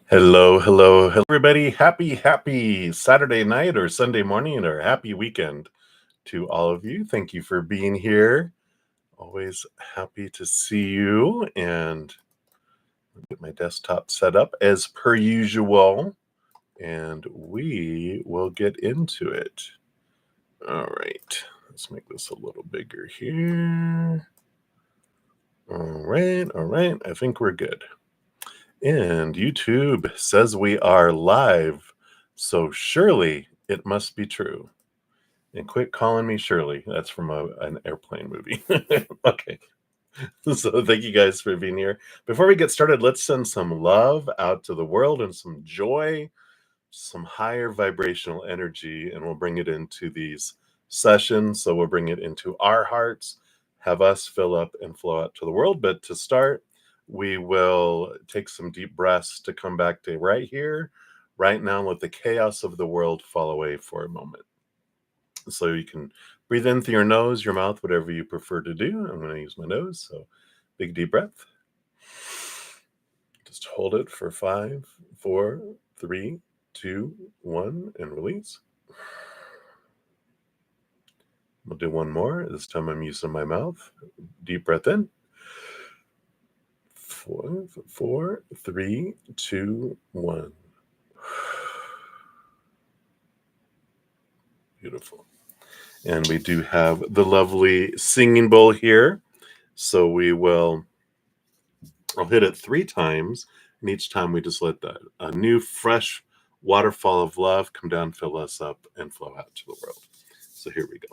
Hello, everybody. Happy Saturday night or Sunday morning or happy weekend to all of you. Thank you for being here. Always happy to see you, and get my desktop set up as per usual, and we will get into it. All right, let's make this a little bigger here. All right. I think we're good. And YouTube says we are live, so surely it must be true. And quit calling me Shirley. That's from an airplane movie. Okay. So thank you guys for being here. Before we get started, let's send some love out to the world and some joy, some higher vibrational energy, and we'll bring it into these sessions. So we'll bring it into our hearts, have us fill up and flow out to the world. But to start, we will take some deep breaths to come back to right here, right now, let the chaos of the world fall away for a moment. So you can breathe in through your nose, your mouth, whatever you prefer to do. I'm going to use my nose. So big deep breath. Just hold it for 5, 4, 3, 2, 1, and release. We'll do one more. This time I'm using my mouth. Deep breath in. 4, 3, 2, 1. Beautiful. And we do have the lovely singing bowl here. So I'll hit it 3 times. And each time we just let a new, fresh waterfall of love come down, fill us up, and flow out to the world. So here we go.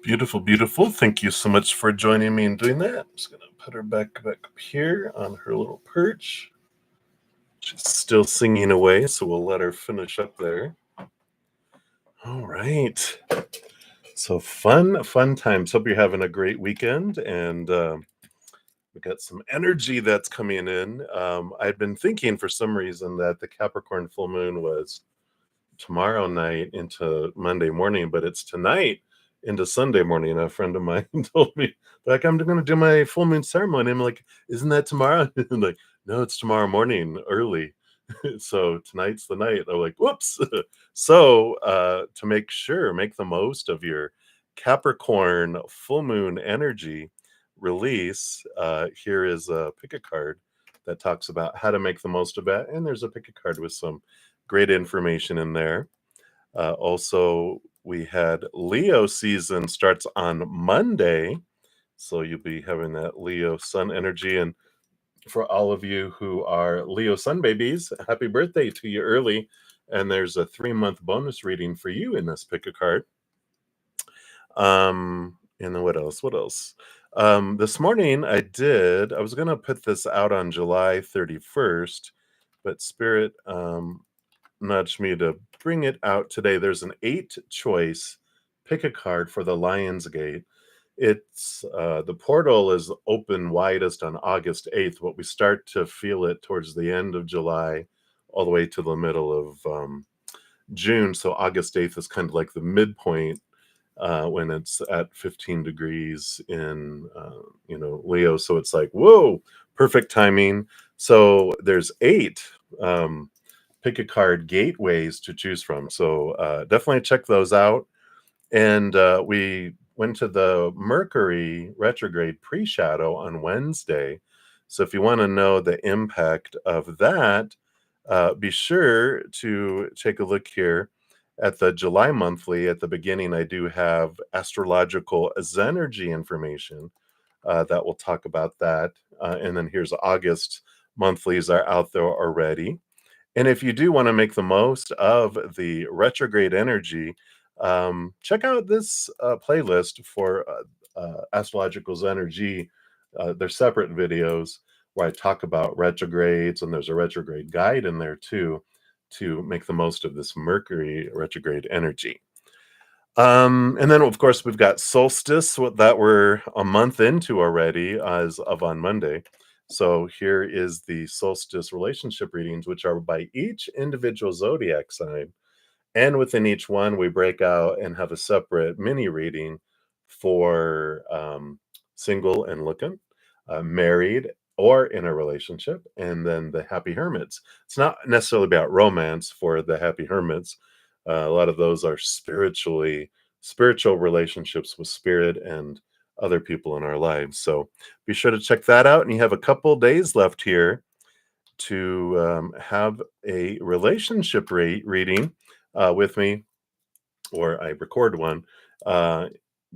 Beautiful, beautiful. Thank you so much for joining me and doing that. I'm just going to put her back up here on her little perch. She's still singing away, so we'll let her finish up there. All right. So fun times. Hope you're having a great weekend, and we got some energy that's coming in. I'd been thinking for some reason that the Capricorn full moon was tomorrow night into Monday morning, but it's tonight into Sunday morning. A friend of mine told me, like, I'm going to do my full moon ceremony. I'm like, isn't that tomorrow? I'm like, no, it's tomorrow morning early. So tonight's the night. I'm like, whoops. So to make the most of your Capricorn full moon energy release, here is a pick a card that talks about how to make the most of it. And there's a pick a card with some great information in there. Also, we had Leo season starts on Monday. So you'll be having that Leo sun energy. And for all of you who are Leo sun babies, happy birthday to you early. And there's a 3-month bonus reading for you in this pick a card. And then what else? This morning I was going to put this out on July 31st, but Spirit nudged me to bring it out today. There's an 8-choice pick a card for the Lionsgate. It's the portal is open widest on August 8th, but we start to feel it towards the end of July, all the way to the middle of June. So August 8th is kind of like the midpoint when it's at 15 degrees in Leo. So it's like, whoa, perfect timing. So there's 8 pick a card gateways to choose from. So definitely check those out. And we went to the Mercury retrograde pre-shadow on Wednesday. So if you want to know the impact of that, be sure to take a look here at the July monthly. At the beginning, I do have astrological Zenergy information that will talk about that. And then here's August monthlies are out there already. And if you do want to make the most of the retrograde energy, check out this playlist for astrological energy. They're separate videos where I talk about retrogrades, and there's a retrograde guide in there too to make the most of this Mercury retrograde energy. And then, of course, we've got solstice that we're a month into already as of on Monday. So here is the solstice relationship readings, which are by each individual zodiac sign. And within each one, we break out and have a separate mini reading for single and looking, married, or in a relationship, and then the happy hermits. It's not necessarily about romance for the happy hermits. A lot of those are spiritual relationships with spirit and other people in our lives. So be sure to check that out. And you have a couple days left here to have a relationship reading with me, or I record one,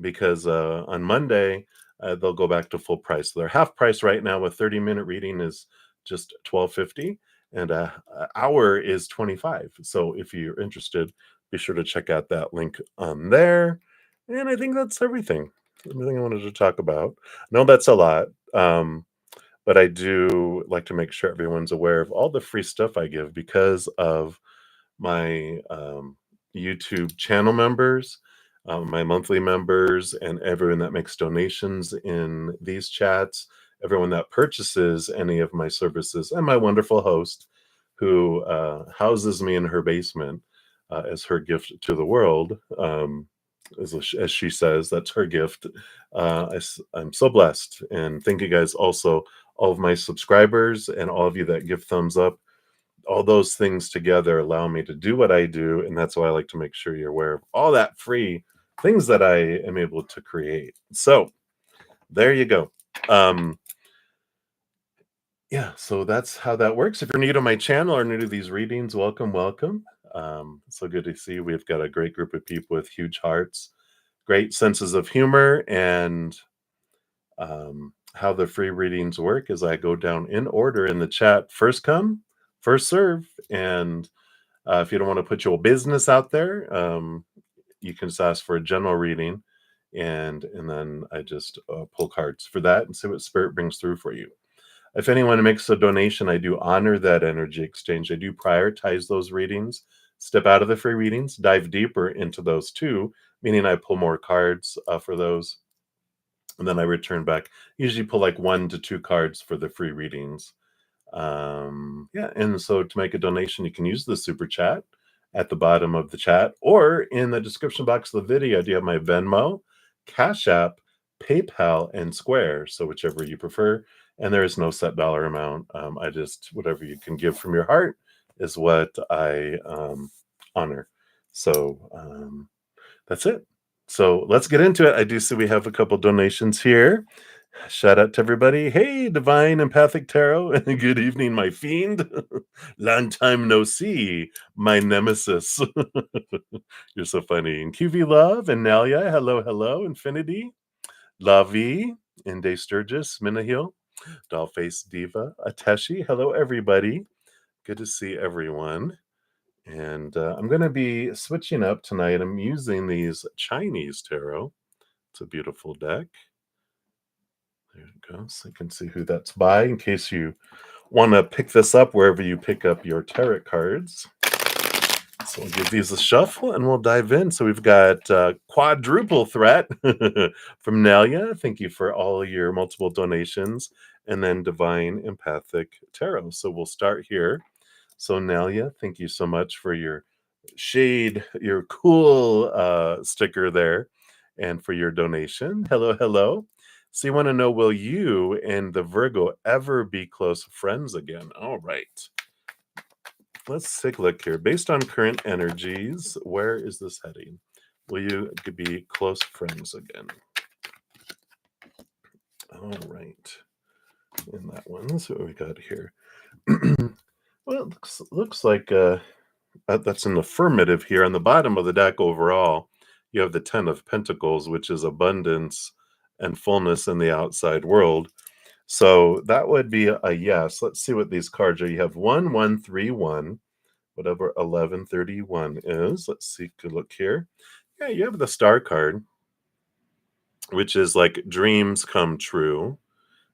because on Monday they'll go back to full price. So they're half price right now. A 30-minute reading is just $12.50, and an hour is $25. So if you're interested, be sure to check out that link on there. And I think that's everything I wanted to talk about. No, that's a lot. But I do like to make sure everyone's aware of all the free stuff I give because of my YouTube channel members, my monthly members, and everyone that makes donations in these chats, everyone that purchases any of my services, and my wonderful host who houses me in her basement as her gift to the world. As she says, that's her gift. I'm so blessed. And thank you guys also, all of my subscribers and all of you that give thumbs up. All those things together allow me to do what I do. And that's why I like to make sure you're aware of all that free things that I am able to create. So there you go. Yeah, so that's how that works. If you're new to my channel or new to these readings, welcome, welcome. So good to see you. We've got a great group of people with huge hearts, great senses of humor, and how the free readings work is I go down in order in the chat. First come, first serve. And if you don't want to put your business out there, you can just ask for a general reading, and then I just pull cards for that and see what spirit brings through for you. If anyone makes a donation, I do honor that energy exchange. I do prioritize those readings, step out of the free readings, dive deeper into those too, meaning I pull more cards for those. And then I return back, usually pull like 1 to 2 cards for the free readings. Yeah, and so to make a donation, you can use the super chat at the bottom of the chat, or in the description box of the video, I do have my Venmo, CashApp, PayPal, and Square. So whichever you prefer. And there is no set dollar amount. I just, whatever you can give from your heart is what I honor. So that's it. So let's get into it. I do see we have a couple donations here. Shout out to everybody. Hey, Divine Empathic Tarot. Good evening, my fiend. Long time no see, my nemesis. You're so funny. And QV Love and Nalia. Hello, hello. Infinity. Lavi. Inde Sturgis. Minahil. Dollface Diva. Ateshi. Hello, everybody. Good to see everyone. And I'm going to be switching up tonight. I'm using these Chinese tarot. It's a beautiful deck. There it goes. So you can see who that's by in case you want to pick this up wherever you pick up your tarot cards. So we'll give these a shuffle and we'll dive in. So we've got quadruple threat from Nelia. Thank you for all your multiple donations. And then Divine Empathic Tarot. So we'll start here. So Nelia, thank you so much for your shade, your cool sticker there, and for your donation. Hello, hello. So you want to know, will you and the Virgo ever be close friends again? All right. Let's take a look here. Based on current energies, where is this heading? Will you be close friends again? All right. In that one, so what we got here. Well, it looks like that's an affirmative here. On the bottom of the deck overall, you have the 10 of Pentacles, which is abundance and fullness in the outside world. So that would be a yes. Let's see what these cards are. You have 1131. Whatever 1131 is. Let's see. Good look here. Yeah, you have the star card, which is like dreams come true,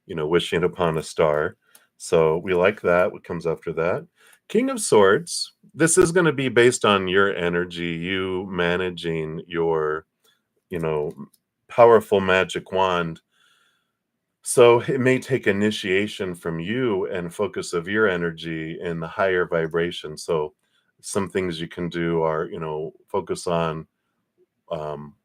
wishing upon a star. So we like that. What comes after that? King of Swords. This is going to be based on your energy, you managing your, powerful magic wand. So it may take initiation from you and focus of your energy in the higher vibration. So some things you can do are, focus on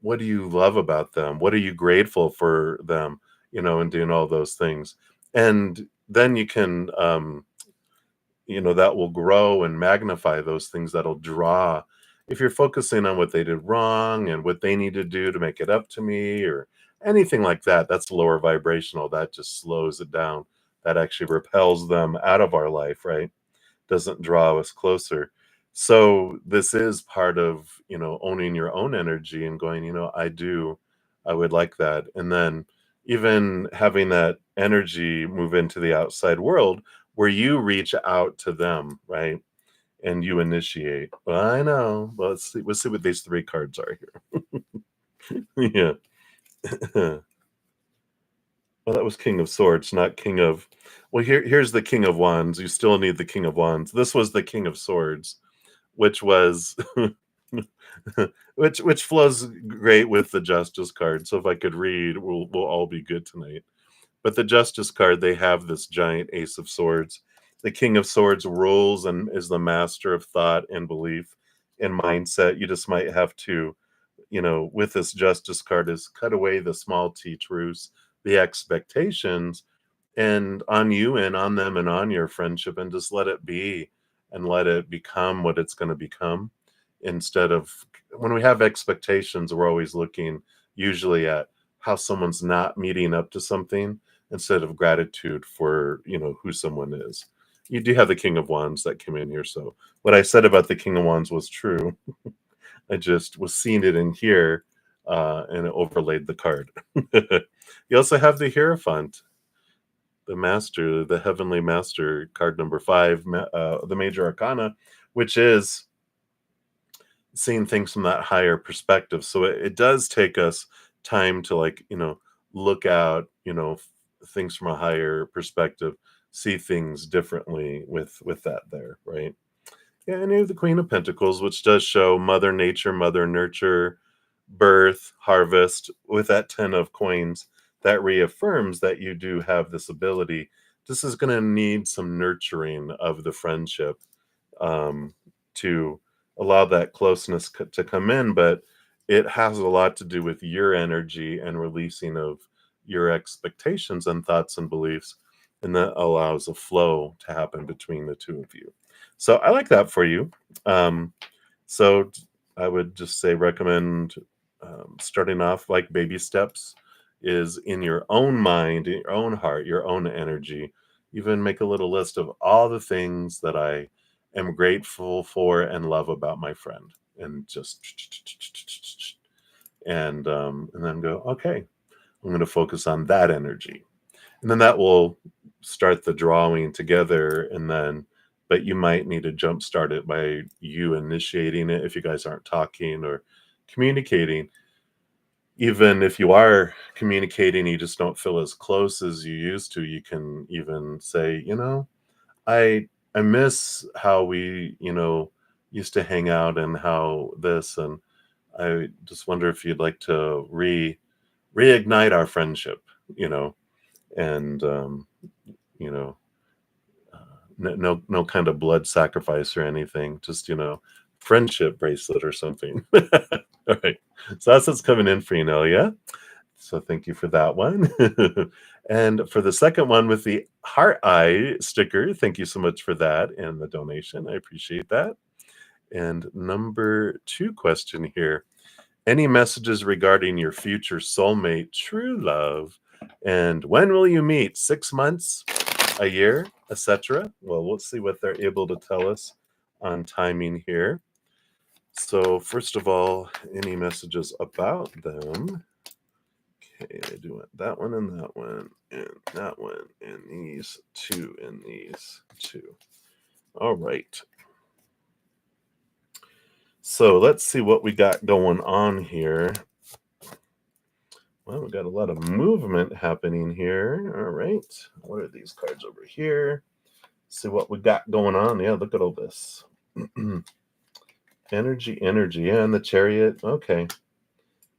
what do you love about them? What are you grateful for them? And doing all those things. And then you can, that will grow and magnify those things that'll draw. If you're focusing on what they did wrong and what they need to do to make it up to me or anything like that, that's lower vibrational. That just slows it down. That actually repels them out of our life, right? Doesn't draw us closer. So this is part of, owning your own energy and going, I would like that. And then even having that energy move into the outside world where you reach out to them, right? And you initiate. Well, I know. Well, let's see what these three cards are here. Yeah. Well, that was King of Swords, not King of. Well, here's the King of Wands. You still need the King of Wands. This was the King of Swords, which was which flows great with the Justice card. So if I could read, we'll all be good tonight. But the Justice card, they have this giant Ace of Swords. The King of Swords rules and is the master of thought and belief and mindset. You just might have to, with this Justice card, is cut away the small t truths, the expectations, and on you and on them and on your friendship, and just let it be and let it become what it's going to become. Instead of, when we have expectations, we're always looking usually at how someone's not meeting up to something instead of gratitude for, who someone is. You do have the King of Wands that came in here. So what I said about the King of Wands was true. I just was seeing it in here and it overlaid the card. You also have the Hierophant, the Master, the Heavenly Master, card number 5, the Major Arcana, which is seeing things from that higher perspective. So it does take us time to look out, things from a higher perspective, see things differently with that there, right? Yeah, and you have the Queen of Pentacles, which does show Mother Nature, Mother Nurture, birth, harvest. With that 10 of coins, that reaffirms that you do have this ability. This is going to need some nurturing of the friendship to allow that closeness to come in, but it has a lot to do with your energy and releasing of your expectations and thoughts and beliefs, and that allows a flow to happen between the two of you. So I like that for you. So I would just say recommend starting off like baby steps is in your own mind, in your own heart, your own energy. Even make a little list of all the things that I am grateful for and love about my friend, and just and then go, okay, I'm going to focus on that energy, and then that will start the drawing together. And then, but you might need to jumpstart it by you initiating it if you guys aren't talking or communicating. Even if you are communicating, you just don't feel as close as you used to. You can even say, I miss how we, used to hang out and how this, and I just wonder if you'd like to reignite our friendship, you know, and you know, no kind of blood sacrifice or anything, just friendship bracelet or something. All right, so that's what's coming in for you, Nelia. So thank you for that one. And for the second one with the heart eye sticker, thank you so much for that and the donation. I appreciate that. And number 2 question here. Any messages regarding your future soulmate, true love, and when will you meet? 6 months, a year, etc.? Well, we'll see what they're able to tell us on timing here. So first of all, any messages about them? Okay, I do want that one and that one and that one and these 2 and these 2. All right. So let's see what we got going on here. Well, we got a lot of movement happening here. All right. What are these cards over here? See what we got going on. Yeah, look at all this. Energy. Yeah, and the Chariot. Okay.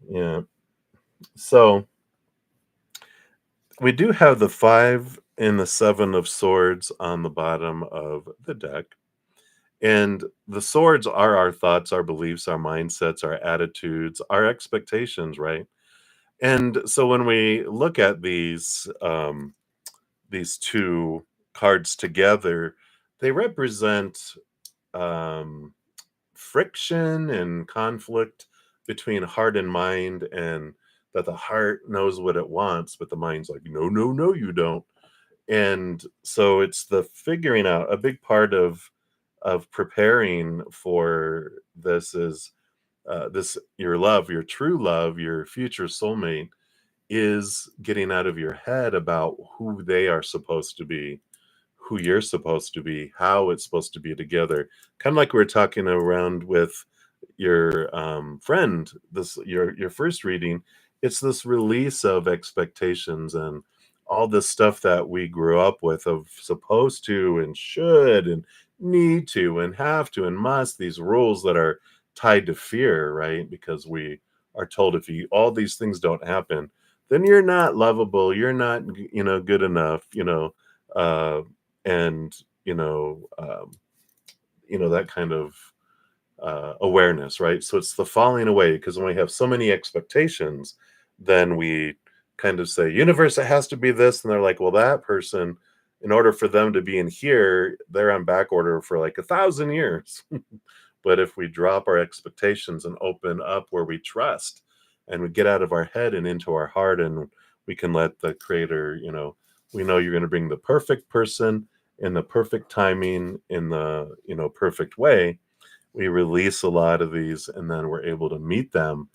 Yeah. So we do have the 5 and the 7 of swords on the bottom of the deck. And the swords are our thoughts, our beliefs, our mindsets, our attitudes, our expectations, right? And so when we look at these 2 cards together, they represent friction and conflict between heart and mind, and that the heart knows what it wants, but the mind's like, no, no, no, you don't. And so it's the figuring out. A big part of preparing for this is your love, your true love, your future soulmate is getting out of your head about who they are supposed to be, who you're supposed to be, how it's supposed to be together. Kind of like we were talking around with your friend, this your first reading. It's this release of expectations and all this stuff that we grew up with of supposed to and should and need to and have to and must, these rules that are tied to fear, right? Because we are told if you all these things don't happen, then you're not lovable, you're not good enough, uh and that kind of awareness, right? So it's the falling away, because when we have so many expectations, then we kind of say, universe, it has to be this, and they're like, well, that person, in order for them to be in here, they're on back order for like 1,000 years. But if we drop our expectations and open up where we trust, and we get out of our head and into our heart, and we can let the creator, we know you're going to bring the perfect person in the perfect timing, in the perfect way. We release a lot of these, and then we're able to meet them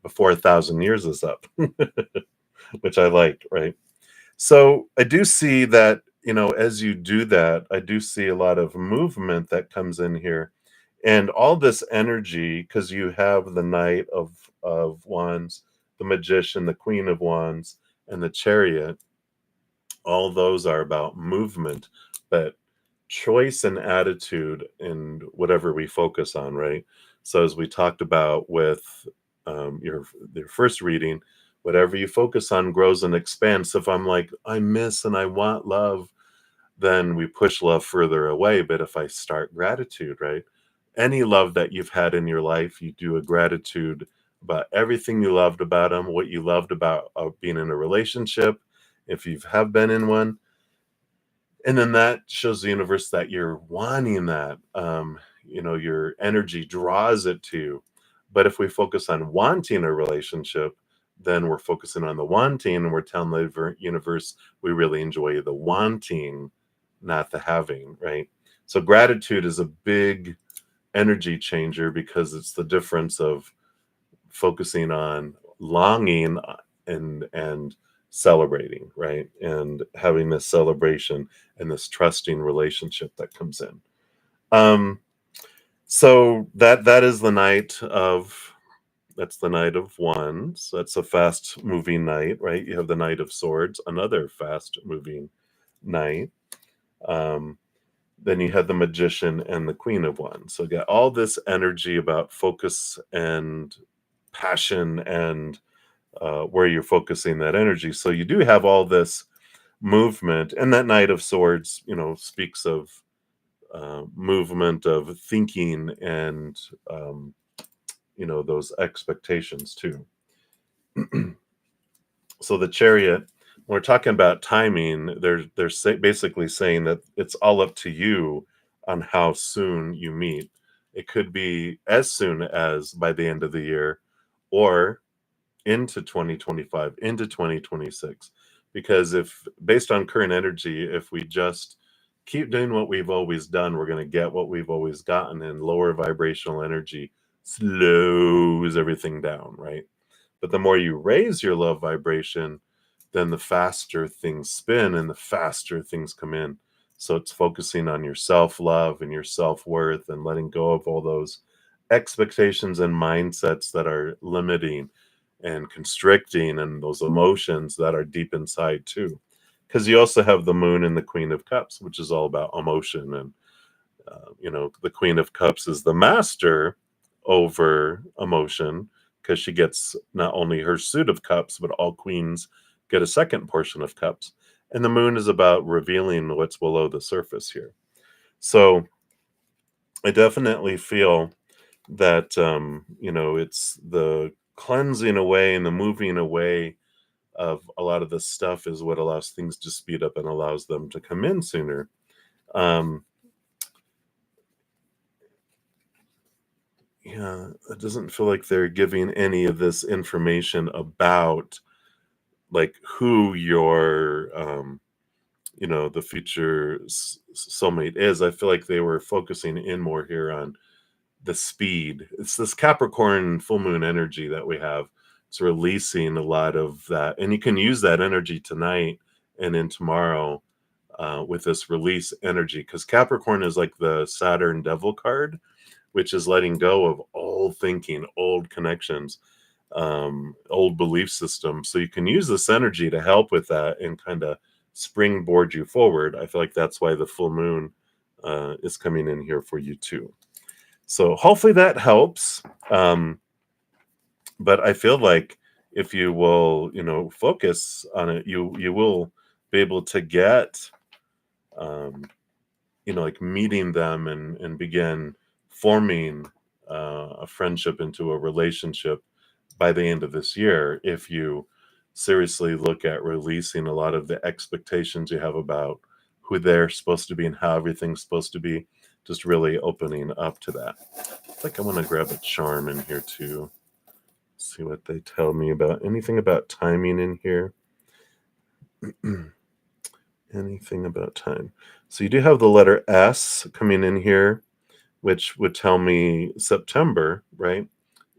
before 1,000 years is up, which I like, right? So I do see that, as you do that, I do see a lot of movement that comes in here, and all this energy, because you have the Knight of Wands, the Magician, the Queen of Wands, and the Chariot. All those are about movement, but choice and attitude and whatever we focus on, right? So as we talked about with your first reading, whatever you focus on grows and expands. So if I'm like, I miss and I want love, then we push love further away. But if I start gratitude, right? Any love that you've had in your life, you do a gratitude about everything you loved about them, what you loved about being in a relationship, if you have been in one. And then that shows the universe that you're wanting that. Your energy draws it to you. But if we focus on wanting a relationship, then we're focusing on the wanting, and we're telling the universe we really enjoy the wanting, not the having, right? So gratitude is a big energy changer, because it's the difference of focusing on longing and celebrating, right? And having this celebration and this trusting relationship that comes in. So that is the that's the Knight of Wands. That's a fast moving knight, right? You have the Knight of Swords, another fast moving knight. Then you had the Magician and the Queen of Wands. So you got all this energy about focus and passion and where you're focusing that energy. So you do have all this movement, and that Knight of Swords, speaks of movement of thinking and those expectations too. So the Chariot, when we're talking about timing, they're basically saying that it's all up to you on how soon you meet. It could be as soon as by the end of the year, or into 2025, into 2026. Because if based on current energy, if we just keep doing what we've always done, we're going to get what we've always gotten, and lower vibrational energy slows everything down, right? But the more you raise your love vibration, then the faster things spin and the faster things come in. So it's focusing on your self-love and your self-worth and letting go of all those expectations and mindsets that are limiting and constricting, and those emotions that are deep inside too. Because you also have the Moon and the Queen of Cups, which is all about emotion. And the Queen of Cups is the master over emotion, because she gets not only her suit of cups, but all queens get a second portion of cups. And the Moon is about revealing what's below the surface here. So I definitely feel that it's the cleansing away and the moving away of a lot of this stuff is what allows things to speed up and allows them to come in sooner. um yeah, it doesn't feel like they're giving any of this information about, like, who your the future soulmate is. I feel like they were focusing in more here on the speed. It's this Capricorn full moon energy that we have. It's releasing a lot of that, and you can use that energy tonight and in tomorrow, with this release energy, because Capricorn is like the Saturn Devil card, which is letting go of old thinking, old connections, old belief systems. So you can use this energy to help with that and kind of springboard you forward. I feel like that's why the full moon is coming in here for you too. So hopefully that helps. But I feel like if you will, focus on it, you will be able to get, um, like, meeting them and begin forming a friendship into a relationship by the end of this year, if you seriously look at releasing a lot of the expectations you have about who they're supposed to be and how everything's supposed to be, just really opening up to that. I think I want to grab a charm in here too. See what they tell me about anything about timing in here. Anything about time. So you do have the letter S coming in here, which would tell me September, right?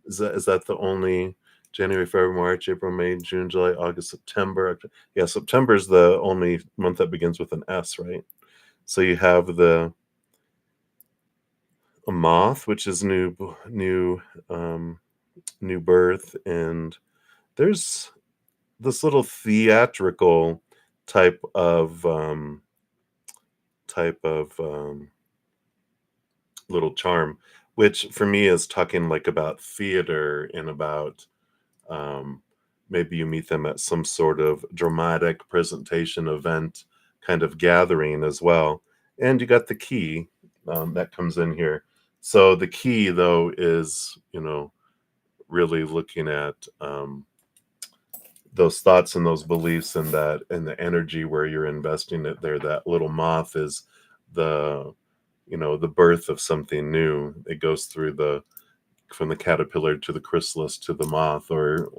Is that the only January, February, March, April, May, June, July, August, September? Yeah, September is the only month that begins with an S, right? So you have a moth, which is new birth, and there's this little theatrical type of little charm, which for me is talking like about theater and about, um, maybe you meet them at some sort of dramatic presentation event kind of gathering as well. And you got the key, that comes in here. So the key though is, really looking at, those thoughts and those beliefs and that and the energy where you're investing it there. That little moth is the the birth of something new. It goes through the from the caterpillar to the chrysalis to the moth, or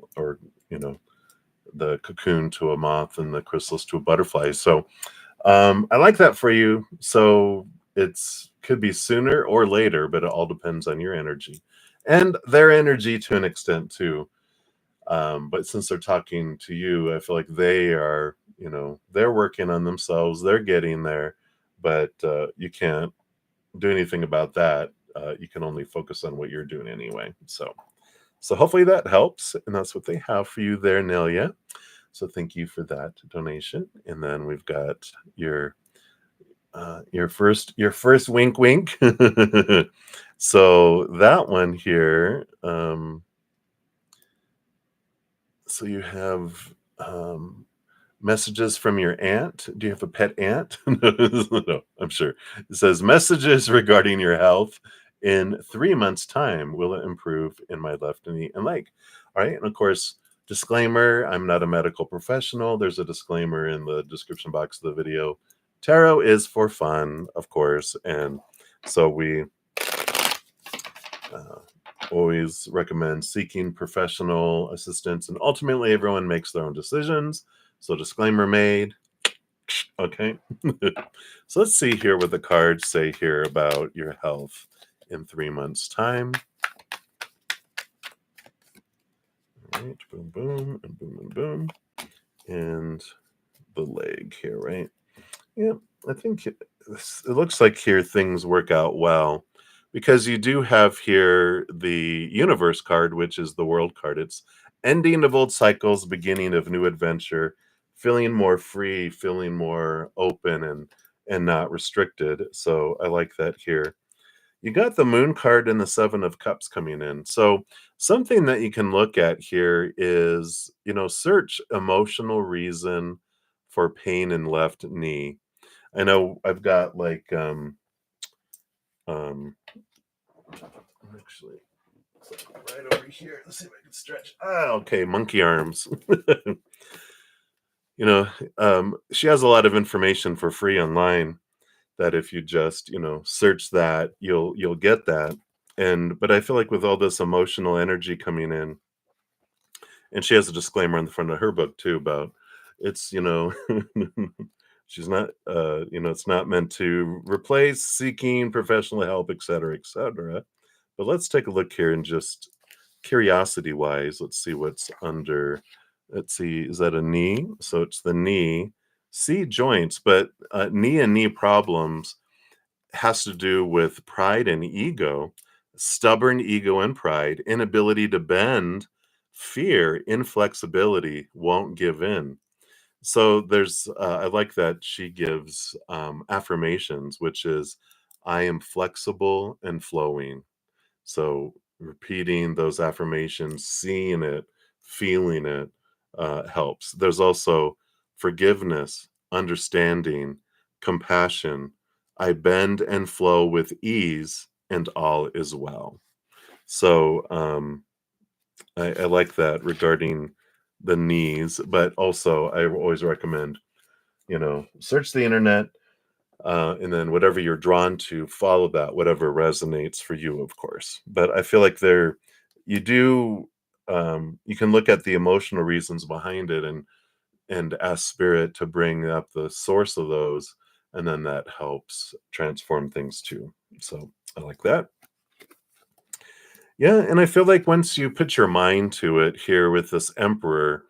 the cocoon to a moth and the chrysalis to a butterfly. So I like that for you. So it's could be sooner or later, but it all depends on your energy and their energy to an extent too. But since they're talking to you, I feel like they are, they're working on themselves, they're getting there, but you can't do anything about that. You can only focus on what you're doing anyway. So hopefully that helps, and that's what they have for you there, Nelia. So thank you for that donation. And then we've got your your first wink wink. So that one here, so you have messages from your aunt. Do you have a pet aunt? No, I'm sure. It says messages regarding your health in 3 months' time. Will it improve in my left knee and leg? All right. And of course, disclaimer, I'm not a medical professional. There's a disclaimer in the description box of the video. Tarot is for fun, of course. And so we uh, always recommend seeking professional assistance. And ultimately, everyone makes their own decisions. So, disclaimer made. Okay. So, let's see here what the cards say here about your health in 3 months' time. All right. Boom, boom, and boom, and boom. And the leg here, right? Yeah. I think it looks like here things work out well because you do have here the universe card, which is the world card. It's ending of old cycles, beginning of new adventure, feeling more free, feeling more open and not restricted. So I like that here. You got the moon card and the 7 of cups coming in. So something that you can look at here is, search emotional reason for pain in left knee. I know I've got like um actually right over here. Let's see if I can stretch. Okay, monkey arms. you know, she has a lot of information for free online that if you just, search that, you'll get that. And but I feel like with all this emotional energy coming in, and she has a disclaimer on the front of her book too about it's, she's not it's not meant to replace seeking professional help, etc., etc. But let's take a look here and just curiosity wise, let's see what's under. Let's see, is that a knee? So it's the knee. See joints, but knee and knee problems has to do with pride and ego, stubborn ego and pride, inability to bend, fear, inflexibility, won't give in. So there's, I like that she gives affirmations, which is, I am flexible and flowing. So repeating those affirmations, seeing it, feeling it helps. There's also forgiveness, understanding, compassion. I bend and flow with ease, and all is well. So I like that regarding the knees, but also I always recommend, search the internet, and then whatever you're drawn to, follow that, whatever resonates for you, of course. But I feel like you do, you can look at the emotional reasons behind it and ask spirit to bring up the source of those, and then that helps transform things too. So I like that. Yeah, and I feel like once you put your mind to it here with this emperor,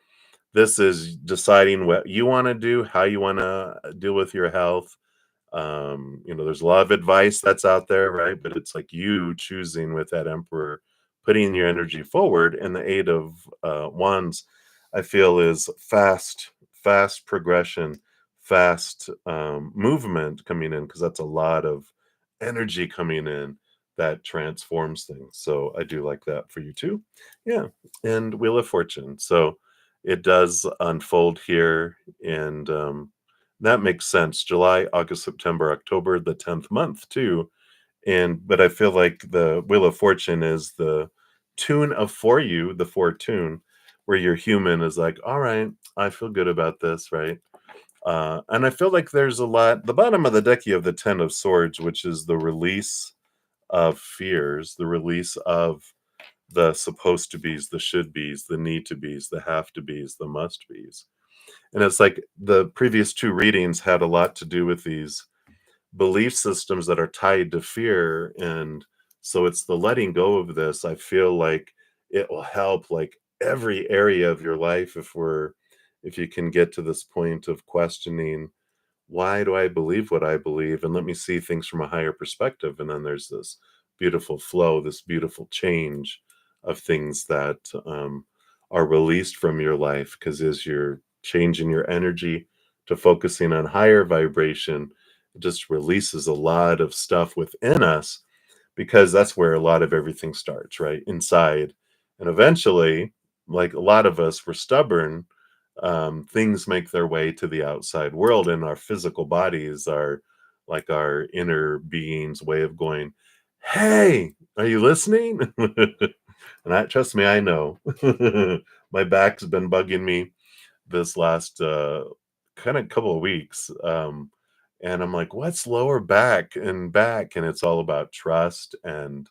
this is deciding what you want to do, how you want to deal with your health. There's a lot of advice that's out there, right? But it's like you choosing with that emperor, putting your energy forward. And the 8 of wands, I feel, is fast progression, fast movement coming in, because that's a lot of energy coming in that transforms things. So I do like that for you too. Yeah. And Wheel of Fortune. So it does unfold here. And that makes sense. July, August, September, October, the 10th month too. But I feel like the Wheel of Fortune is the tune of for you, the fortune, where your human is like, all right, I feel good about this, right? And I feel like there's a lot. The bottom of the deck, you have the 10 of Swords, which is the release of fears, the release of the supposed to be's, the should be's, the need to be's, the have to be's, the must be's. And it's like the previous two readings had a lot to do with these belief systems that are tied to fear. And so it's the letting go of this. I feel like it will help like every area of your life if you can get to this point of questioning, why do I believe what I believe? And let me see things from a higher perspective. And then there's this beautiful flow, this beautiful change of things that are released from your life, because as you're changing your energy to focusing on higher vibration, It just releases a lot of stuff within us because that's where a lot of everything starts, right? Inside. And eventually, like a lot of us, we're stubborn. Things make their way to the outside world, and our physical bodies are like our inner being's way of going, "Hey, are you listening?" And trust me, I know. My back's been bugging me this last kind of couple of weeks. And I'm like, what's lower back and back? And it's all about trust and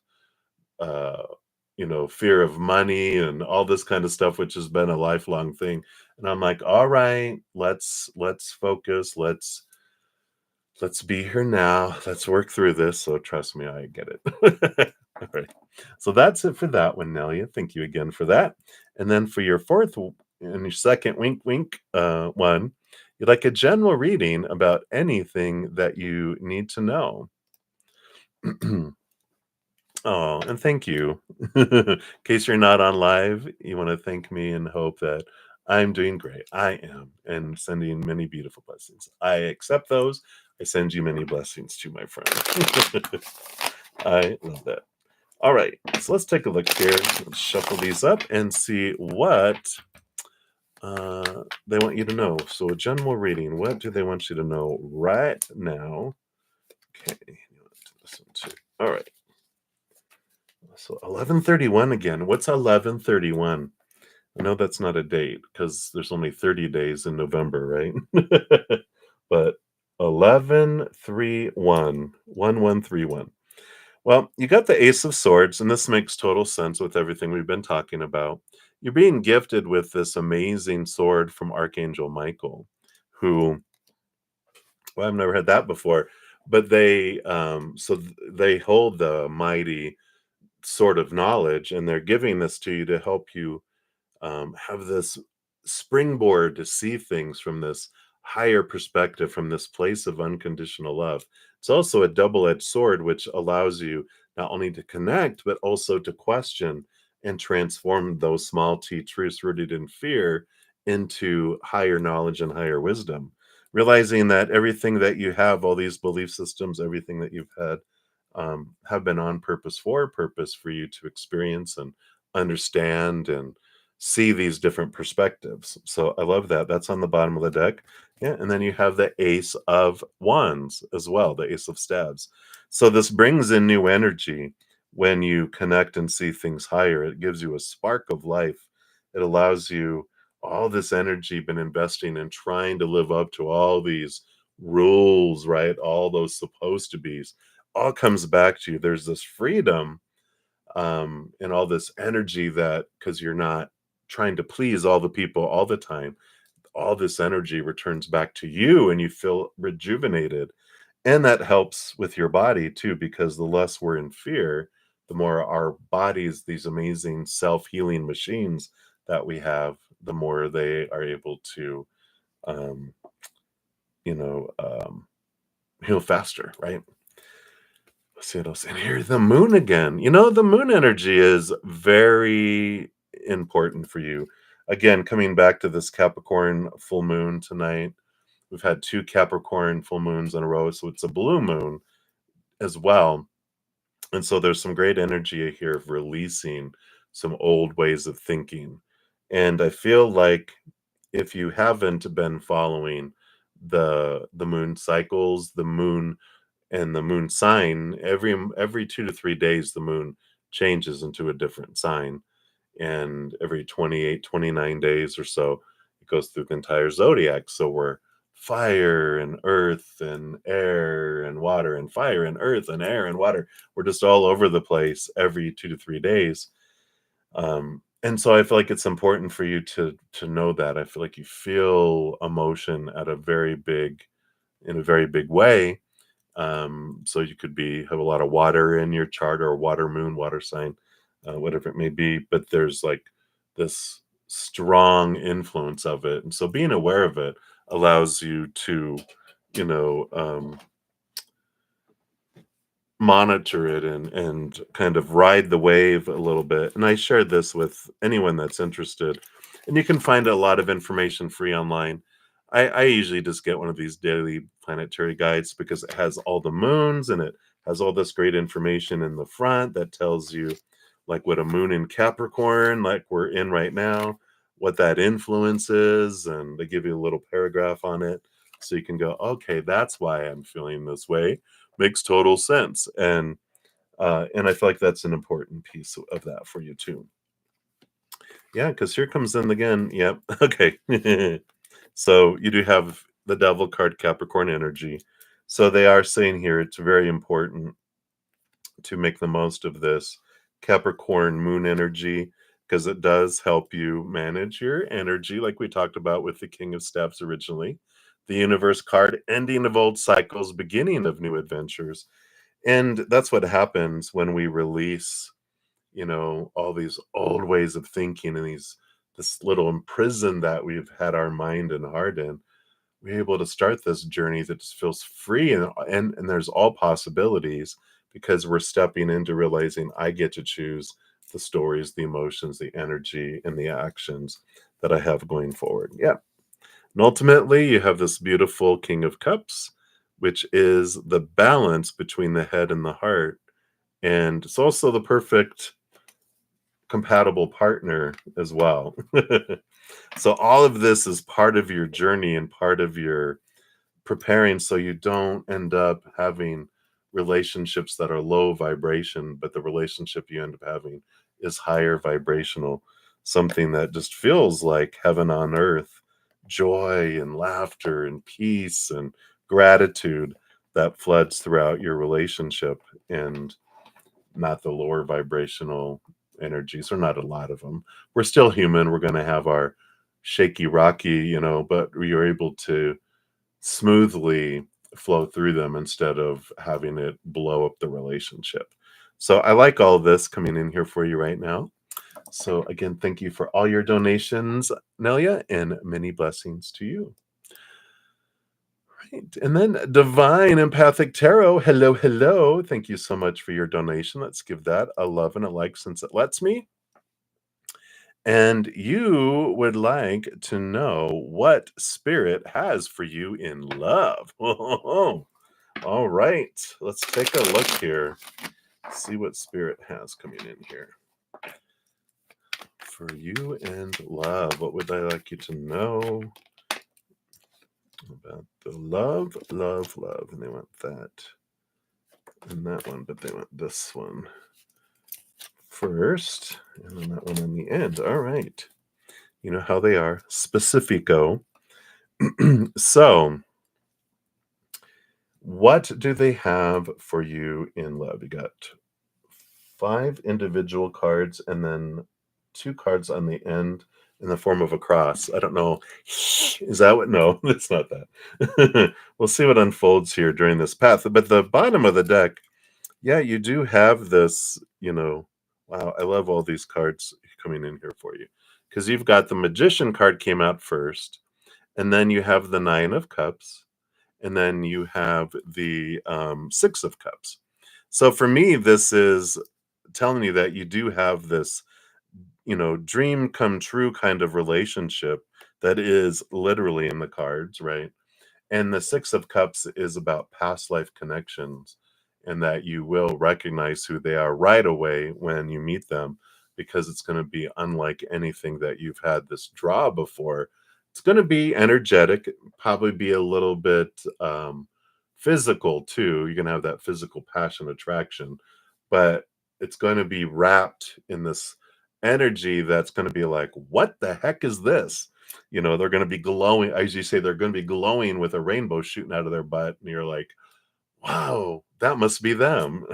uh, fear of money and all this kind of stuff, which has been a lifelong thing. And I'm like, all right, let's focus, let's be here now. Let's work through this. So trust me, I get it. All right. So that's it for that one, Nelia. Thank you again for that. And then for your and your second wink wink one, you'd like a general reading about anything that you need to know. Oh, and thank you. In case you're not on live, you want to thank me and hope that I'm doing great. I am, and sending many beautiful blessings. I accept those. I send you many blessings too, my friend. I love that. All right, so let's take a look here. Let's shuffle these up and see what they want you to know. So, a general reading. What do they want you to know right now? Okay, you want to listen to. All right. So 1131 again. What's 1131? I know that's not a date because there's only 30 days in November, right? But 1131, 1131. Well, you got the Ace of Swords, and this makes total sense with everything we've been talking about. You're being gifted with this amazing sword from Archangel Michael, who, well, I've never had that before, but they hold the mighty sort of knowledge, and they're giving this to you to help you have this springboard to see things from this higher perspective, from this place of unconditional love. It's also a double-edged sword, which allows you not only to connect, but also to question and transform those small t truths rooted in fear into higher knowledge and higher wisdom. Realizing that everything that you have, all these belief systems, everything that you've had, have been on purpose for a purpose for you to experience and understand and see these different perspectives. So I love that. That's on the bottom of the deck. Yeah. And then you have the Ace of Wands as well, the Ace of Staves. So this brings in new energy when you connect and see things higher. It gives you a spark of life. It allows you all this energy been investing in trying to live up to all these rules, right? All those supposed to be's all comes back to you. There's this freedom and all this energy that because you're not trying to please all the people all the time, all this energy returns back to you and you feel rejuvenated. And that helps with your body too, because the less we're in fear, the more our bodies, these amazing self-healing machines that we have, the more they are able to, um, you know, um, heal faster, right? Let's see what else in here. The moon again. The moon energy is very important for you. Again, coming back to this Capricorn full moon tonight, we've had two Capricorn full moons in a row, so it's a blue moon as well. And so there's some great energy here of releasing some old ways of thinking. And I feel like if you haven't been following the moon cycles, the moon and the moon sign, every 2 to 3 days the moon changes into a different sign, and every 28, 29 days or so it goes through the entire zodiac. So we're fire and earth and air and water and fire and earth and air and water. We're just all over the place every 2 to 3 days. And so I feel like it's important for you to know that. I feel like you feel emotion at a very big in a very big way. So you could have a lot of water in your chart, or water moon, water sign, whatever it may be. But there's like this strong influence of it, and so being aware of it allows you to, you know, monitor it and kind of ride the wave a little bit. And I shared this with anyone that's interested, and you can find a lot of information free online. I usually just get one of these daily planetary guides because it has all the moons and it has all this great information in the front that tells you like what a moon in Capricorn, like we're in right now, what that influence is, and they give you a little paragraph on it. So you can go, okay, that's why I'm feeling this way. Makes total sense. And I feel like that's an important piece of that for you too. Yeah, because here comes in again. Yep. Okay. So you do have the devil card, Capricorn energy. So they are saying here it's very important to make the most of this Capricorn moon energy because it does help you manage your energy, like we talked about with the King of Staffs originally. The universe card, ending of old cycles, beginning of new adventures. And that's what happens when we release, all these old ways of thinking and this little imprison that we've had our mind and heart in. We're able to start this journey that just feels free and there's all possibilities because we're stepping into realizing I get to choose the stories, the emotions, the energy, and the actions that I have going forward. Yeah. And ultimately, you have this beautiful King of Cups, which is the balance between the head and the heart. And it's also the perfect compatible partner as well. So all of this is part of your journey and part of your preparing so you don't end up having relationships that are low vibration, but the relationship you end up having is higher vibrational, something that just feels like heaven on earth, joy and laughter and peace and gratitude that floods throughout your relationship and not the lower vibrational energies, or not a lot of them. We're still human. We're going to have our shaky, rocky, but we are able to smoothly flow through them instead of having it blow up the relationship. So I like all this coming in here for you right now. So again, thank you for all your donations, Nelia, and many blessings to you. Right. And then Divine Empathic Tarot. Hello, hello. Thank you so much for your donation. Let's give that a love and a like since it lets me. And you would like to know what spirit has for you in love. All right, let's take a look here. See what spirit has coming in here for you and love. What would I like you to know about the love, love, love? And they want that and that one, but they want this one first, and then that one on the end. All right. You know how they are. Specifico. So, what do they have for you in love? You got 5 individual cards and then 2 cards on the end in the form of a cross. I don't know. Is that what? No, it's not that. We'll see what unfolds here during this path. But the bottom of the deck, yeah, you do have this, wow, I love all these cards coming in here for you. Because you've got the Magician card came out first, and then you have the 9 of Cups, and then you have the 6 of Cups. So for me, this is telling you that you do have this, dream come true kind of relationship that is literally in the cards, right? And the 6 of Cups is about past life connections and that you will recognize who they are right away when you meet them because it's going to be unlike anything that you've had this draw before. It's going to be energetic, probably be a little bit physical too. You're going to have that physical passion attraction, but it's going to be wrapped in this energy that's going to be like, what the heck is this? They're going to be glowing. As you say, they're going to be glowing with a rainbow shooting out of their butt. And you're like, wow, that must be them.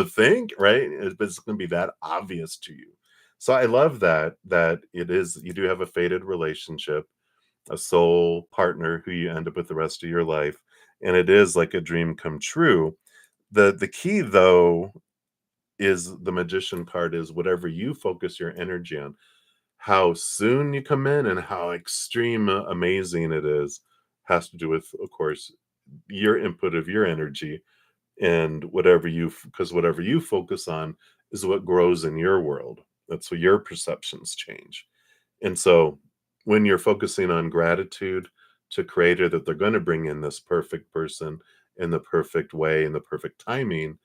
Think, right? It's going to be that obvious to you. So I love that it is, you do have a fated relationship, a soul partner who you end up with the rest of your life. And it is like a dream come true. The key though is the Magician card is whatever you focus your energy on, how soon you come in and how extreme amazing it is has to do with, of course, your input of your energy and because whatever you focus on is what grows in your world. That's what your perceptions change. And so when you're focusing on gratitude, to creator that they're going to bring in this perfect person in the perfect way, in the perfect timing.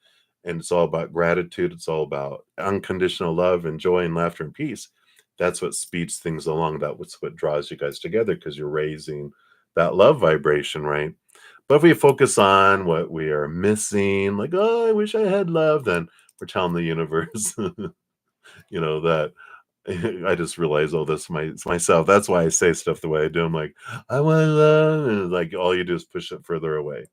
And it's all about gratitude. It's all about unconditional love and joy and laughter and peace. That's what speeds things along. That's what draws you guys together, because you're raising that love vibration, right? But if we focus on what we are missing, like, oh, I wish I had love, then we're telling the universe, that I just realized all this myself. That's why I say stuff the way I do. I'm like, I want love, and like all you do is push it further away.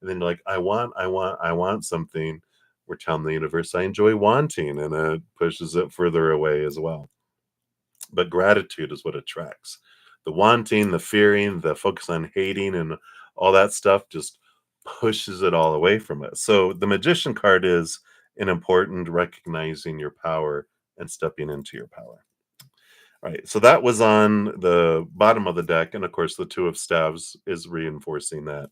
And then you're like, I want something. We're telling the universe I enjoy wanting, and it pushes it further away as well. But gratitude is what attracts. The wanting, the fearing, the focus on hating, and all that stuff just pushes it all away from us. So the magician card is an important recognizing your power and stepping into your power. All right, so that was on the bottom of the deck, and of course, the Two of Staves is reinforcing that.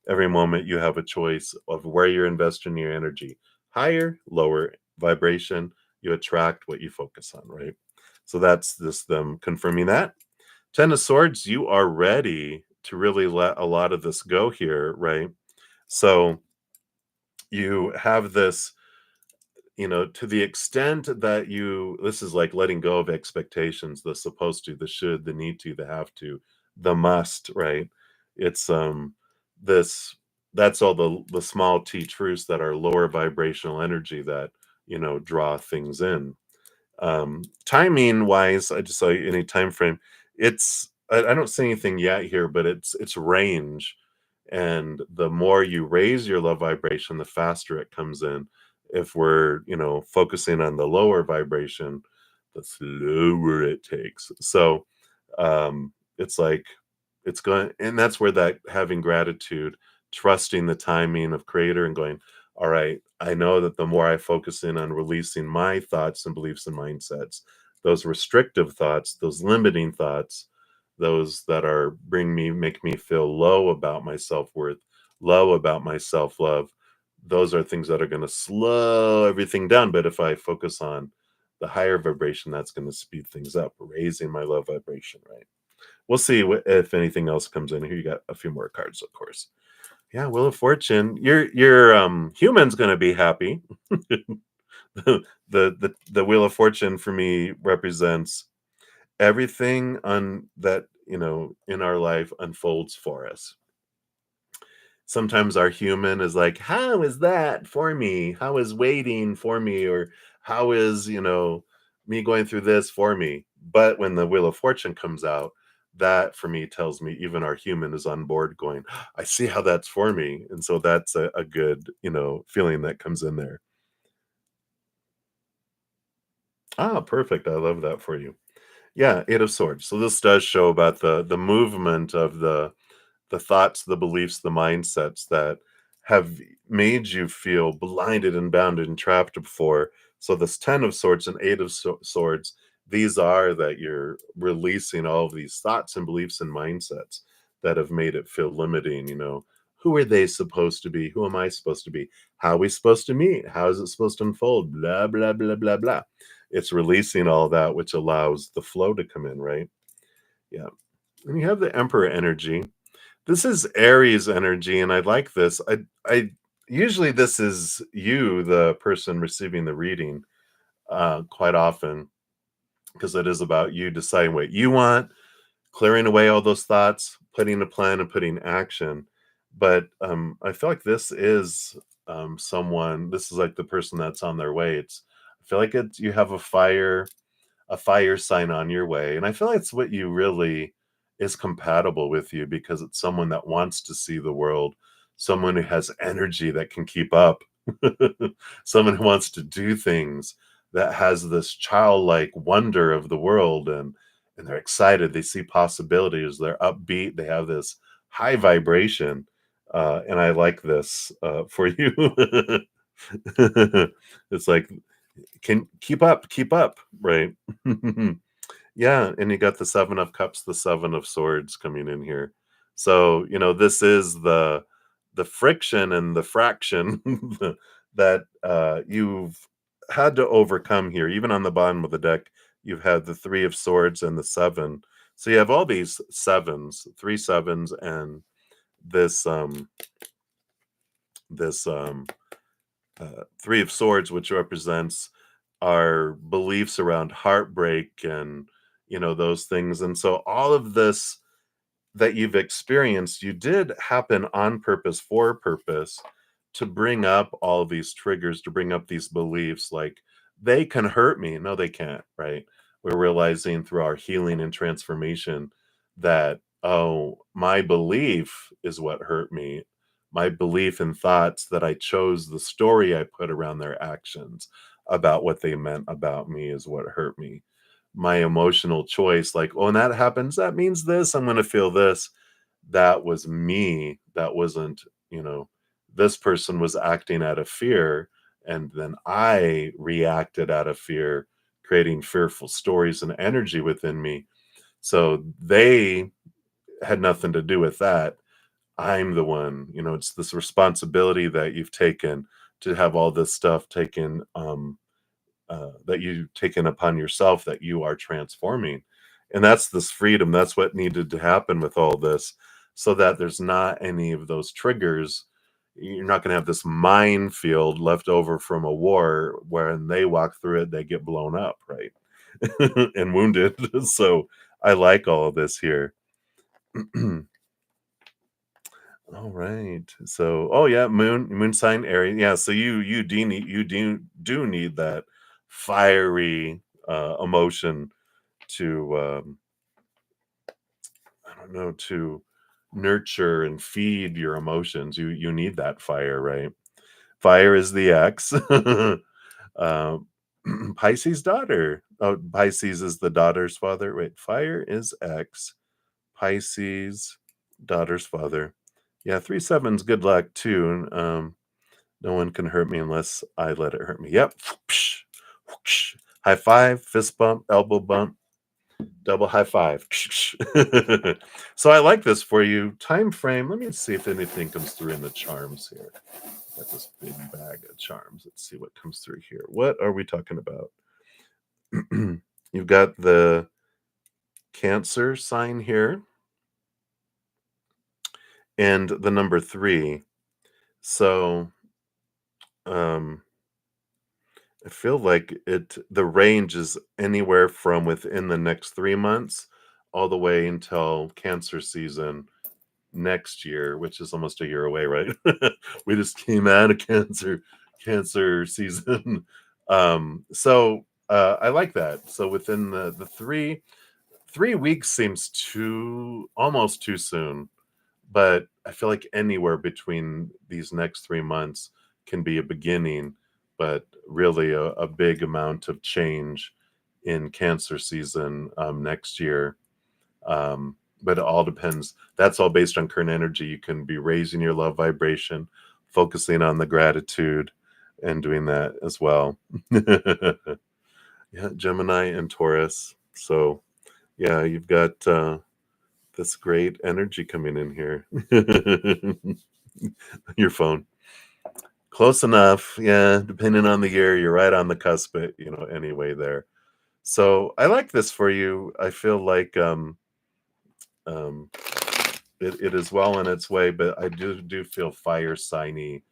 Every moment you have a choice of where you're investing your energy. Higher, lower vibration, you attract what you focus on, right? So that's this them confirming that. Ten of Swords, you are ready to really let a lot of this go here, right? So you have this, to the extent that this is like letting go of expectations, the supposed to, the should, the need to, the have to, the must, right? It's this that's all the small t truths that are lower vibrational energy that draw things in. Timing wise, I just saw any time frame. I don't see anything yet here, but it's range, and the more you raise your love vibration, the faster it comes in. If we're focusing on the lower vibration, the slower it takes. So it's like it's going, and that's where that having gratitude, trusting the timing of creator, and going, all right, I know that the more I focus in on releasing my thoughts and beliefs and mindsets, those restrictive thoughts, those limiting thoughts, those that are make me feel low about my self-worth, low about my self-love, those are things that are going to slow everything down. But if I focus on the higher vibration, that's going to speed things up, raising my love vibration, right? We'll see if anything else comes in here. You got a few more cards, of course. Yeah, Wheel of Fortune. Your human's gonna be happy. The Wheel of Fortune for me represents everything on that, in our life unfolds for us. Sometimes our human is like, how is that for me? How is waiting for me? Or how is, me going through this for me? But when the Wheel of Fortune comes out, that for me tells me even our human is on board going, I see how that's for me. And so that's a good, feeling that comes in there. Ah, perfect. I love that for you. Yeah, Eight of Swords. So this does show about the movement of the thoughts, the beliefs, the mindsets that have made you feel blinded and bounded and trapped before. So this 10 of swords and 8 of swords, these are that you're releasing all of these thoughts and beliefs and mindsets that have made it feel limiting. Who are they supposed to be? Who am I supposed to be? How are we supposed to meet? How is it supposed to unfold? Blah, blah, blah, blah, blah. It's releasing all that, which allows the flow to come in, right? Yeah. And you have the Emperor energy. This is Aries energy, and I like this. I usually this is you, the person receiving the reading, quite often, because it is about you deciding what you want, clearing away all those thoughts, putting a plan and putting action. But I feel like this is someone. This is like the person that's on their way. I feel like you have a fire sign on your way. And I feel like it's what you really is compatible with you, because it's someone that wants to see the world, someone who has energy that can keep up, someone who wants to do things, that has this childlike wonder of the world, and they're excited, they see possibilities, they're upbeat, they have this high vibration. And I like this for you. It's like, can keep up, right? Yeah, and you got the 7 of cups, the 7 of swords coming in here. So, this is the friction and the fraction that you've had to overcome here. Even on the bottom of the deck, you've had the 3 of swords and the 7. So you have all these sevens, three sevens, and this this three of swords, which represents our beliefs around heartbreak and those things. And so all of this that you've experienced, you did happen on purpose, for purpose, to bring up all of these triggers, to bring up these beliefs like they can hurt me. No, they can't, right? We're realizing through our healing and transformation that, oh, my belief is what hurt me. My belief and thoughts that I chose, the story I put around their actions about what they meant about me is what hurt me. My emotional choice, like, oh, when that happens, that means this, I'm going to feel this. That was me. That wasn't, this person was acting out of fear. And then I reacted out of fear, creating fearful stories and energy within me. So they had nothing to do with that. I'm the one, it's this responsibility that you've taken to have all this stuff taken, that you've taken upon yourself, that you are transforming. And that's this freedom. That's what needed to happen with all this, so that there's not any of those triggers. You're not going to have this minefield left over from a war where when they walk through it, they get blown up, right? And wounded. So I like all of this here. All right. So, oh yeah, moon sign Aries. Yeah. So you do need that fiery emotion to I don't know, to nurture and feed your emotions. You need that fire, right? Fire is the X. uh, Pisces daughter. Oh, Pisces is the daughter's father. Wait, fire is X. Pisces daughter's father. Yeah, 3 sevens, good luck too. No one can hurt me unless I let it hurt me. Yep. Whoosh, whoosh. High five, fist bump, elbow bump, double high five. So I like this for you. Time frame. Let me see if anything comes through in the charms here. Got this big bag of charms. Let's see what comes through here. What are we talking about? You've got the Cancer sign here and the number 3. So um I feel like the range is anywhere from within the next 3 months all the way until Cancer season next year, which is almost a year away, right? We just came out of Cancer season. I like that. So within the 3 weeks seems too almost too soon, but I feel like anywhere between these next 3 months can be a beginning, but really a big amount of change in Cancer season next year. But it all depends. That's all based on current energy. You can be raising your love vibration, focusing on the gratitude, and doing that as well. Yeah, Gemini and Taurus. So, yeah, you've got this great energy coming in here. Your phone. Close enough. Yeah, depending on the year, you're right on the cusp, anyway there. So I like this for you. I feel like um it is well in its way, but I do feel fire signy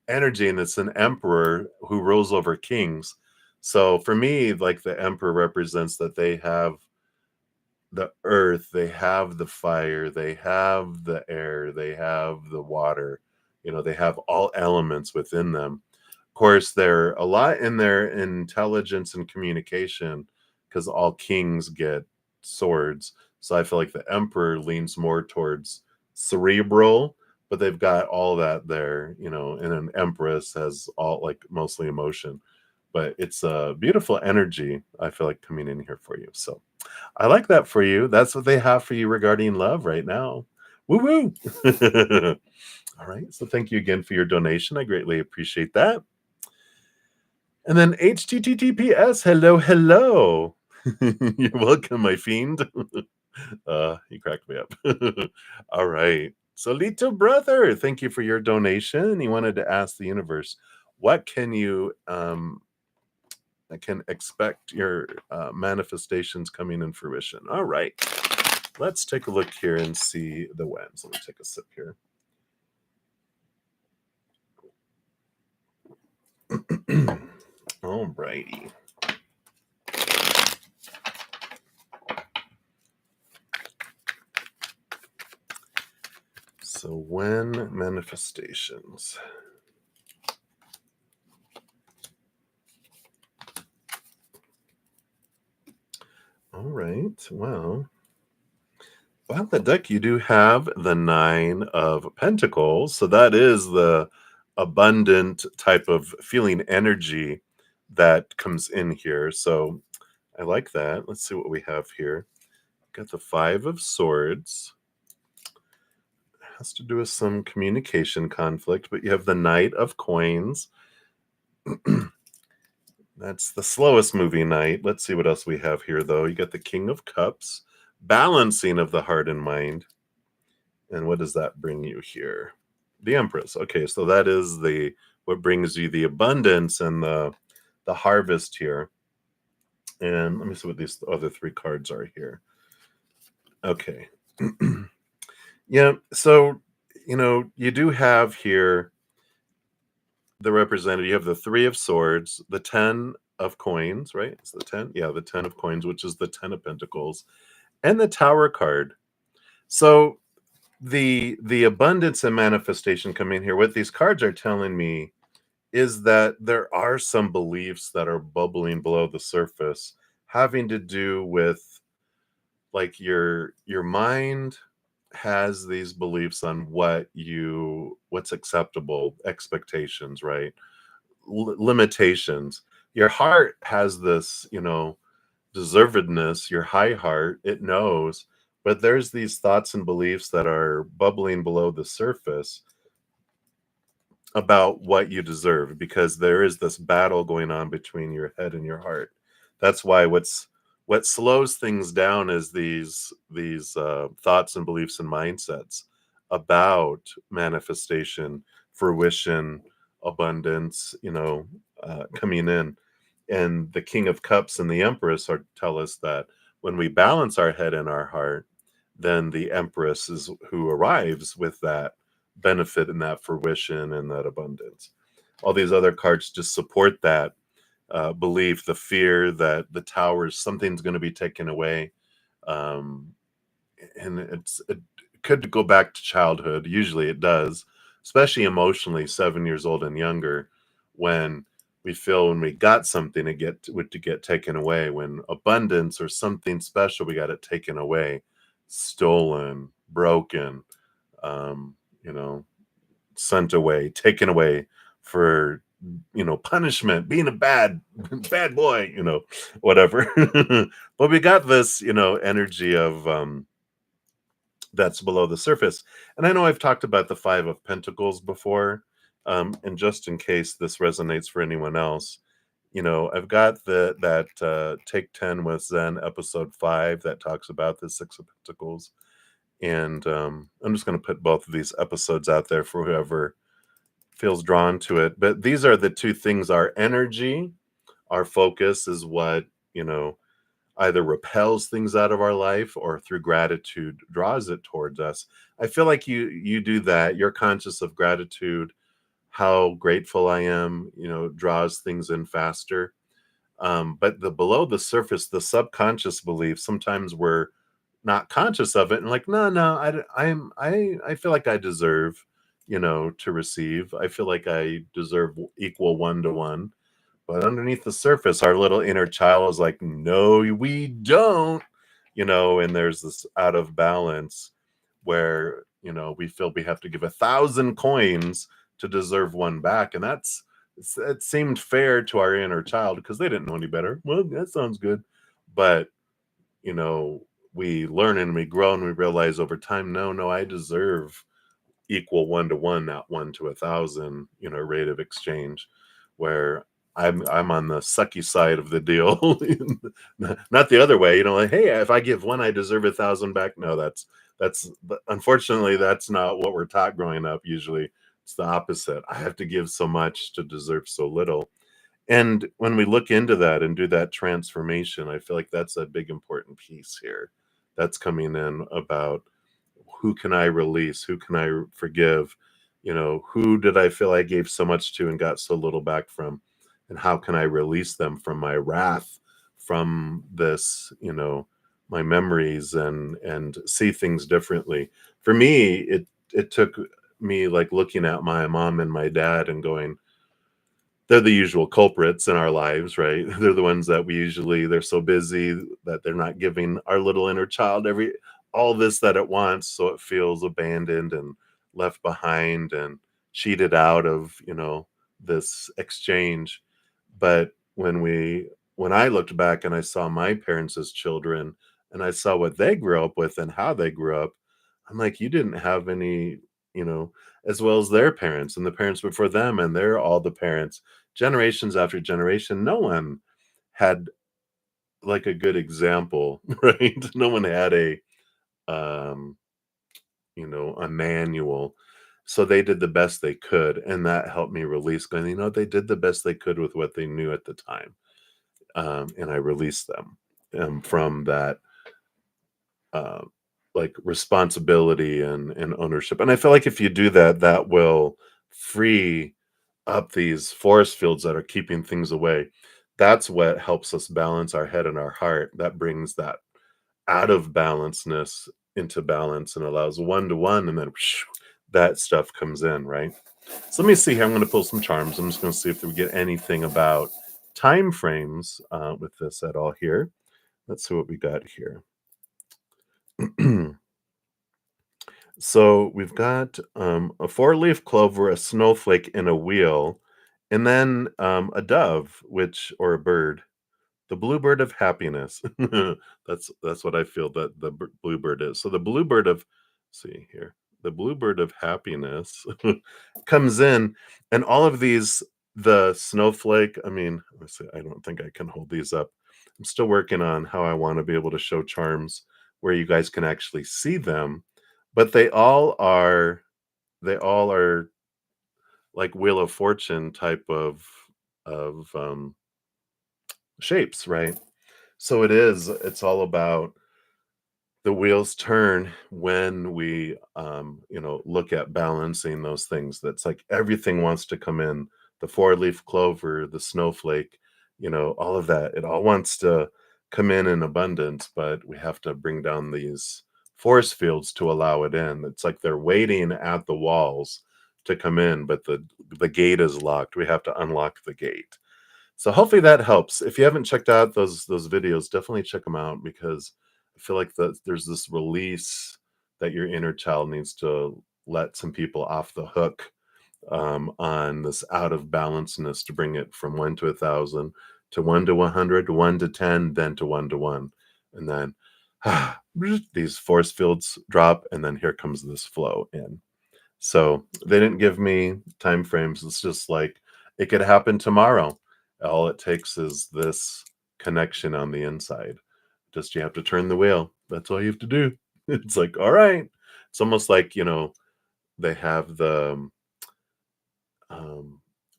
energy, and it's an emperor who rules over kings. So for me, like the emperor represents that they have the earth, they have the fire, they have the air, they have the water. They have all elements within them. Of course, they're a lot in their intelligence and communication because all kings get swords. So I feel like the emperor leans more towards cerebral, but they've got all that there, and an empress has all like mostly emotion. But it's a beautiful energy, I feel like, coming in here for you. So I like that for you. That's what they have for you regarding love right now. Woo woo. All right. So thank you again for your donation. I greatly appreciate that. And then HTTPS. Hello, hello. You're welcome, my fiend. You cracked me up. All right. So, little brother, thank you for your donation. He wanted to ask the universe, what can you I can expect your manifestations coming in fruition. All right. let's take a look here and see the whens. Let me take a sip here. All righty. So when manifestations. All right. Well, the deck, you do have the Nine of Pentacles. So that is the abundant type of feeling energy that comes in here. So I like that. Let's see what we have here. Got the Five of Swords. Has to do with some communication conflict, but you have the Knight of Coins. That's the slowest moving knight. Let's see what else we have here, though. You got the King of Cups, balancing of the heart and mind. And what does that bring you here? The Empress. Okay, so that is the what brings you the abundance and the harvest here. And let me see what these other three cards are here. Okay. Yeah, so you do have here the representative. You have the Three of Swords, the 10 of Coins, right? It's the 10. Yeah, the 10 of Coins, which is the 10 of Pentacles, and the Tower card. So the abundance and manifestation coming here. What these cards are telling me is that there are some beliefs that are bubbling below the surface, having to do with like your mind has these beliefs on what's acceptable, expectations, right? Limitations. Your heart has this, deservedness, your high heart, it knows, but there's these thoughts and beliefs that are bubbling below the surface about what you deserve, because there is this battle going on between your head and your heart. That's why what slows things down is these thoughts and beliefs and mindsets about manifestation, fruition, abundance, coming in. And the King of Cups and the Empress tell us that when we balance our head and our heart, then the Empress is who arrives with that benefit and that fruition and that abundance. All these other cards just support that belief, the fear that the towers, something's going to be taken away. Um, and it could go back to childhood. Usually it does, especially emotionally, 7 years old and younger, when we feel when we got something to get taken away, when abundance or something special, we got it taken away, stolen, broken, um, you know, sent away, taken away for punishment, being a bad boy, whatever. But we got this energy of that's below the surface. And I know I've talked about the Five of Pentacles before, and just in case this resonates for anyone else, I've got that Take 10 with Zen episode 5 that talks about the Six of Pentacles. And I'm just going to put both of these episodes out there for whoever feels drawn to it. But these are the two things. Our energy, our focus is what, either repels things out of our life or through gratitude draws it towards us. I feel like you do that. You're conscious of gratitude, how grateful I am, draws things in faster. But the below the surface, the subconscious belief, sometimes we're not conscious of it and like, no, I feel like I deserve, to receive. I feel like I deserve equal 1-to-1. But underneath the surface, our little inner child is like, no, we don't, and there's this out of balance where, we feel we have to give 1,000 coins to deserve one back. And it seemed fair to our inner child because they didn't know any better. Well, that sounds good. But, you know, we learn and we grow and we realize over time, no, I deserve equal 1-to-1, not 1 to 1,000, rate of exchange, where I'm on the sucky side of the deal, not the other way. Like, hey, if I give one, I deserve 1,000 back. No, that's unfortunately that's not what we're taught growing up. Usually, it's the opposite. I have to give so much to deserve so little. And when we look into that and do that transformation, I feel like that's a big important piece here. that's coming in about who can I release? Who can I forgive? Who did I feel I gave so much to and got so little back from? And how can I release them from my wrath, from this, my memories, and see things differently? For me, it took me like looking at my mom and my dad and going, they're the usual culprits in our lives, right? They're the ones that they're so busy that they're not giving our little inner child all this that it wants. So it feels abandoned and left behind and cheated out of, this exchange. But when I looked back and I saw my parents as children and I saw what they grew up with and how they grew up, I'm like, you didn't have any, you know, as well as their parents and the parents before them, and they're all the parents generations after generation. No one had like a good example, right? No one had um, a manual. So they did the best they could, and that helped me release going, they did the best they could with what they knew at the time. And I released them from that uh, like responsibility and ownership. And I feel like if you do that, that will free up these forest fields that are keeping things away. That's what helps us balance our head and our heart. That brings that out of balanceness into balance and allows one to one, and then that stuff comes in, right? So let me see here. I'm going to pull some charms. I'm just going to see if we get anything about time frames with this at all here. Let's see what we got here. So we've got a four-leaf clover, a snowflake, and a wheel, and then a dove, or a bird, the bluebird of happiness. That's what I feel that the bluebird is. So the bluebird of, see here, the bluebird of happiness comes in, and all of these, the snowflake. I mean, let's see, I don't think I can hold these up. I'm still working on how I want to be able to show charms where you guys can actually see them, but they all are like Wheel of Fortune type of shapes, right? So it's all about the wheels turn when we look at balancing those things. That's like everything wants to come in, the four-leaf clover, the snowflake, all of that, it all wants to come in abundance, but we have to bring down these force fields to allow it in. It's like they're waiting at the walls to come in, but the gate is locked. We have to unlock the gate. So hopefully that helps. If you haven't checked out those videos, definitely check them out, because I feel like there's this release that your inner child needs to let some people off the hook on this out of balanceness, to bring it from 1 to 1,000 to 1 to 100, 1 to 10, then to 1 to 1. And then these force fields drop, and then here comes this flow in. So they didn't give me time frames. It's just like it could happen tomorrow. All it takes is this connection on the inside. Just you have to turn the wheel. That's all you have to do. It's like, all right. It's almost like, they have the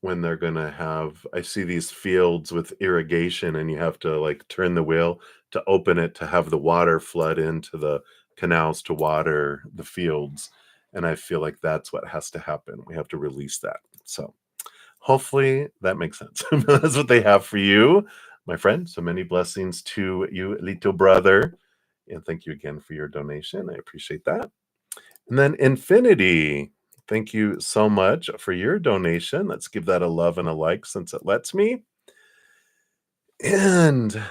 when they're gonna have, I see these fields with irrigation, and you have to like turn the wheel to open it to have the water flood into the canals to water the fields. And I feel like that's what has to happen. We have to release that. So hopefully that makes sense. That's what they have for you, my friend. So many blessings to you, little brother. And thank you again for your donation. I appreciate that. And then Infinity, thank you so much for your donation. Let's give that a love and a like since it lets me. And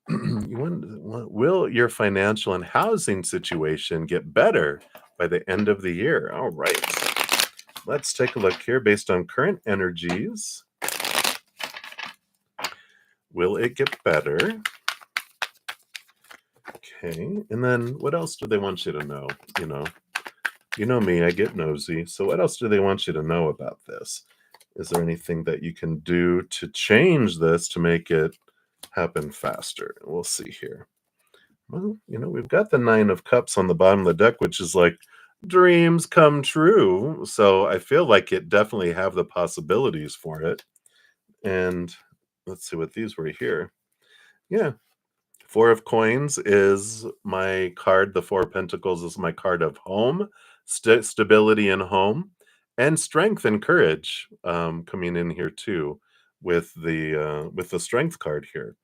will your financial and housing situation get better by the end of the year? All right. Let's take a look here based on current energies. Will it get better? Okay. And then what else do they want you to know? You know me, I get nosy. So what else do they want you to know about this? Is there anything that you can do to change this to make it happen faster? We'll see here. Well, we've got the 9 of Cups on the bottom of the deck, which is like dreams come true. So I feel like it definitely have the possibilities for it. And let's see what these were here. Yeah. Four of Coins is my card. The Four of Pentacles is my card of home, stability in home, and strength and courage coming in here too with the Strength card here.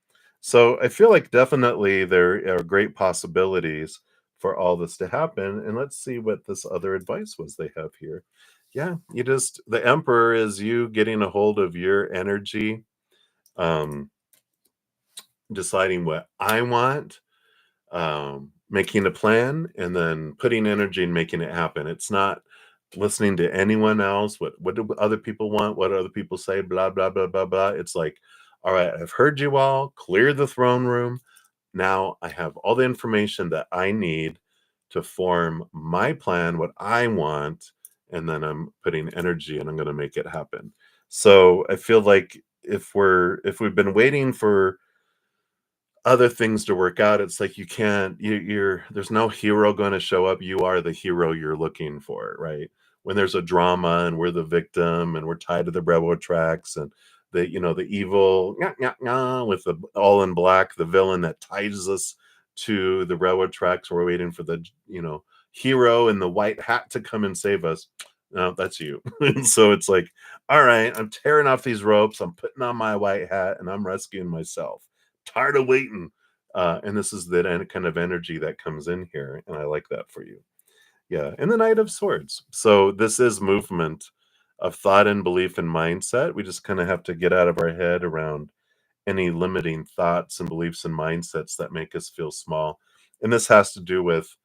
So I feel like definitely there are great possibilities for all this to happen. And let's see what this other advice was they have here. Yeah, the Emperor is you getting a hold of your energy, um, deciding what I want, making a plan, and then putting energy and making it happen. It's not listening to anyone else. What do other people want? What do other people say? Blah blah blah blah blah. It's like, all right, I've heard you all. Clear the throne room. Now I have all the information that I need to form my plan, what I want, and then I'm putting energy and I'm going to make it happen. So I feel like if we've been waiting for other things to work out, it's like you can't you're there's no hero gonna show up, you are the hero you're looking for, right? When there's a drama and we're the victim and we're tied to the railroad tracks and the evil "Nyah, nyah, nyah," with the all in black, the villain that ties us to the railroad tracks, we're waiting for the hero in the white hat to come and save us. No, that's you. And so it's like, all right, I'm tearing off these ropes, I'm putting on my white hat, and I'm rescuing myself. Tired of waiting. And this is the kind of energy that comes in here, and I like that for you. Yeah, and the Knight of Swords. So this is movement of thought and belief and mindset. We just kind of have to get out of our head around any limiting thoughts and beliefs and mindsets that make us feel small. And this has to do with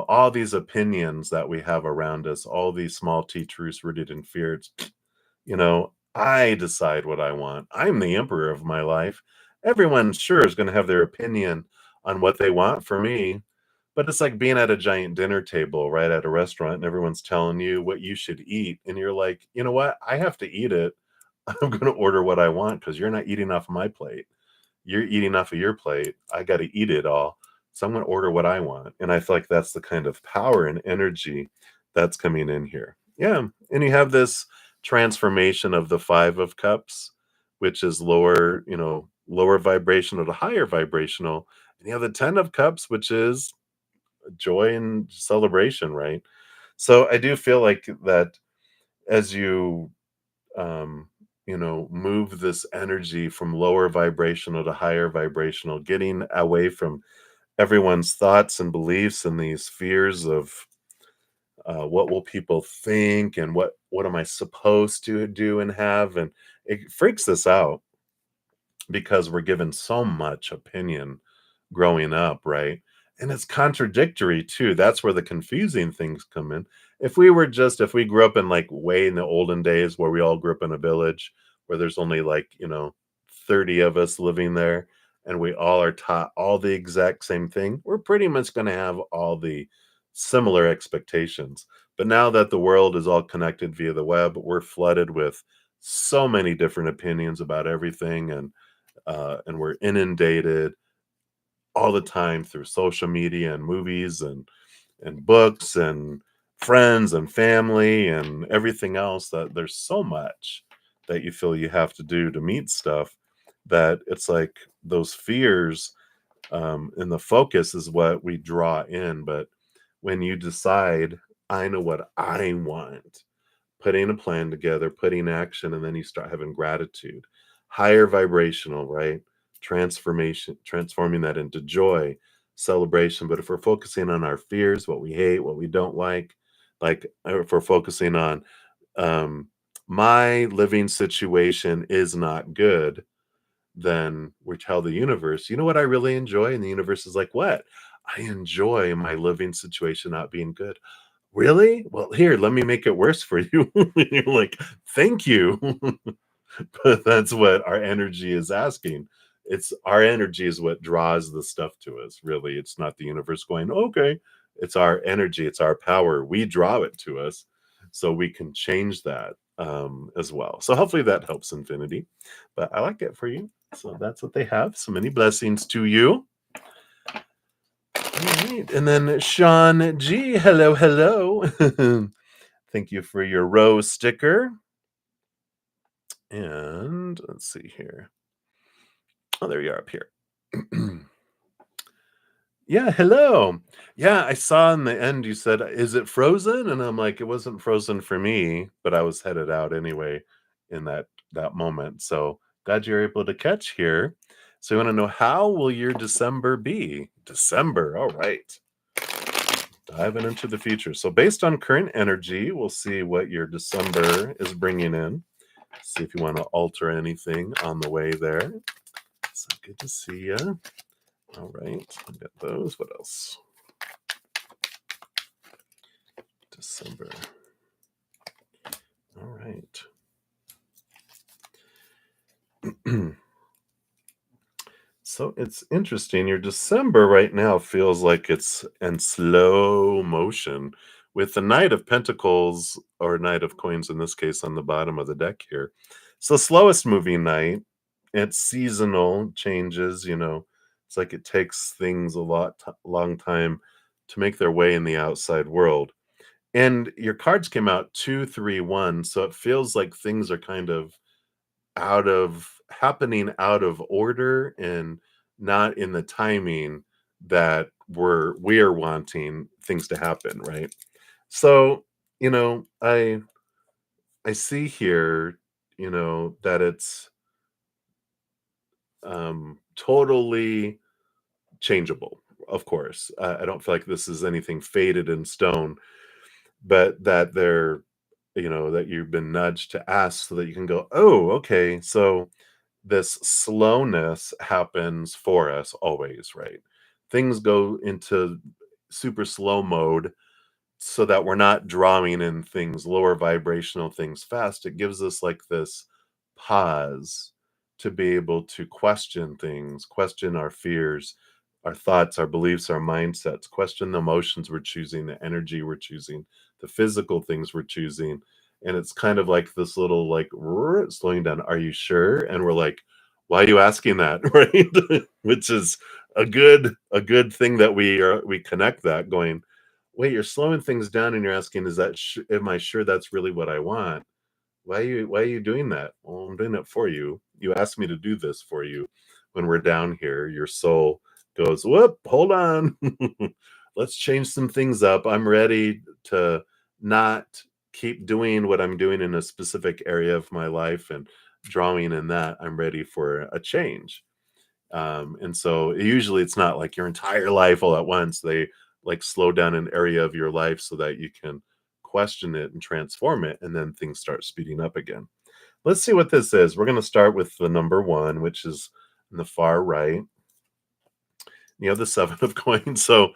all these opinions that we have around us, all these small t truths rooted in fear. I decide what I want. I'm the emperor of my life. Everyone sure is going to have their opinion on what they want for me, but it's like being at a giant dinner table, right, at a restaurant, and everyone's telling you what you should eat. And you're like, you know what? I have to eat it. I'm going to order what I want because you're not eating off my plate. You're eating off of your plate. I got to eat it all. So I'm going to order what I want. And I feel like that's the kind of power and energy that's coming in here. Yeah. And you have this transformation of the Five of Cups, which is lower vibrational to higher vibrational. And you have the Ten of Cups, which is joy and celebration, right? So I do feel like that as move this energy from lower vibrational to higher vibrational, getting away from everyone's thoughts and beliefs and these fears of what will people think and what am I supposed to do and have, and it freaks us out because we're given so much opinion growing up, right? And it's contradictory too. That's where the confusing things come in. If we grew up in like way in the olden days where we all grew up in a village where there's only 30 of us living there and we all are taught all the exact same thing, we're pretty much going to have all the similar expectations. But now that the world is all connected via the web, we're flooded with so many different opinions about everything, and we're inundated all the time through social media and movies and books and friends and family and everything else, that there's so much that you feel you have to do to meet stuff that it's like those fears, and the focus is what we draw in. But when you decide, I know what I want, putting a plan together, putting action, and then you start having gratitude, higher vibrational, right? Transformation, transforming that into joy, celebration. But if we're focusing on our fears, what we hate, what we don't like if we're focusing on, um, my living situation is not good, then we tell the universe, you know what I really enjoy? And the universe is like, what? I enjoy my living situation not being good. Really? Well, here, let me make it worse for you. You're like, thank you. But that's what our energy is asking. It's our energy is what draws the stuff to us. Really, it's not the universe going, okay. It's our energy, it's our power. We draw it to us, so we can change that as well. So hopefully that helps, Infinity. But I like it for you. So that's what they have. So many blessings to you. All right. And then Sean G, hello, hello. Thank you for your rose sticker. And let's see here. Oh, there you are up here. Yeah, hello. Yeah, I saw in the end you said, "Is it frozen?" And I'm like, "It wasn't frozen for me," but I was headed out anyway in that moment. So glad you're able to catch here. So you want to know, how will your December be? December, all right. Diving into the future. So based on current energy, we'll see what your December is bringing in. See if you want to alter anything on the way there. So good to see you. All right, I got those. What else? December. All right. So it's interesting. Your December right now feels like it's in slow motion with the Knight of Pentacles, or Knight of Coins in this case, on the bottom of the deck here. So slowest moving night. It's seasonal changes, It's like it takes things a long time to make their way in the outside world. And your cards came out 2, 3, 1, so it feels like things are kind of out of order and not in the timing that we're wanting things to happen, right? So, I see here, that it's totally changeable. Of course, I don't feel like this is anything faded in stone, but that you've been nudged to ask so that you can go, oh, okay, so this slowness happens for us always, right? Things go into super slow mode so that we're not drawing in things, lower vibrational things fast. It gives us like this pause to be able to question things, question our fears, our thoughts, our beliefs, our mindsets, question the emotions we're choosing, the energy we're choosing, the physical things we're choosing. And it's kind of like this little like slowing down. Are you sure? And we're like, why are you asking that? Right? Which is a good thing that we connect that going, wait, you're slowing things down and you're asking, is that am I sure that's really what I want? Why are you doing that? Well, I'm doing it for you. You asked me to do this for you. When we're down here, your soul goes, whoop, hold on. Let's change some things up. I'm ready to not keep doing what I'm doing in a specific area of my life and drawing in that. I'm ready for a change. And so usually it's not like your entire life all at once. They like slow down an area of your life so that you can question it and transform it, and then things start speeding up again. Let's see what this is. We're going to start with the number one, which is in the far right. You have the seven of coins. So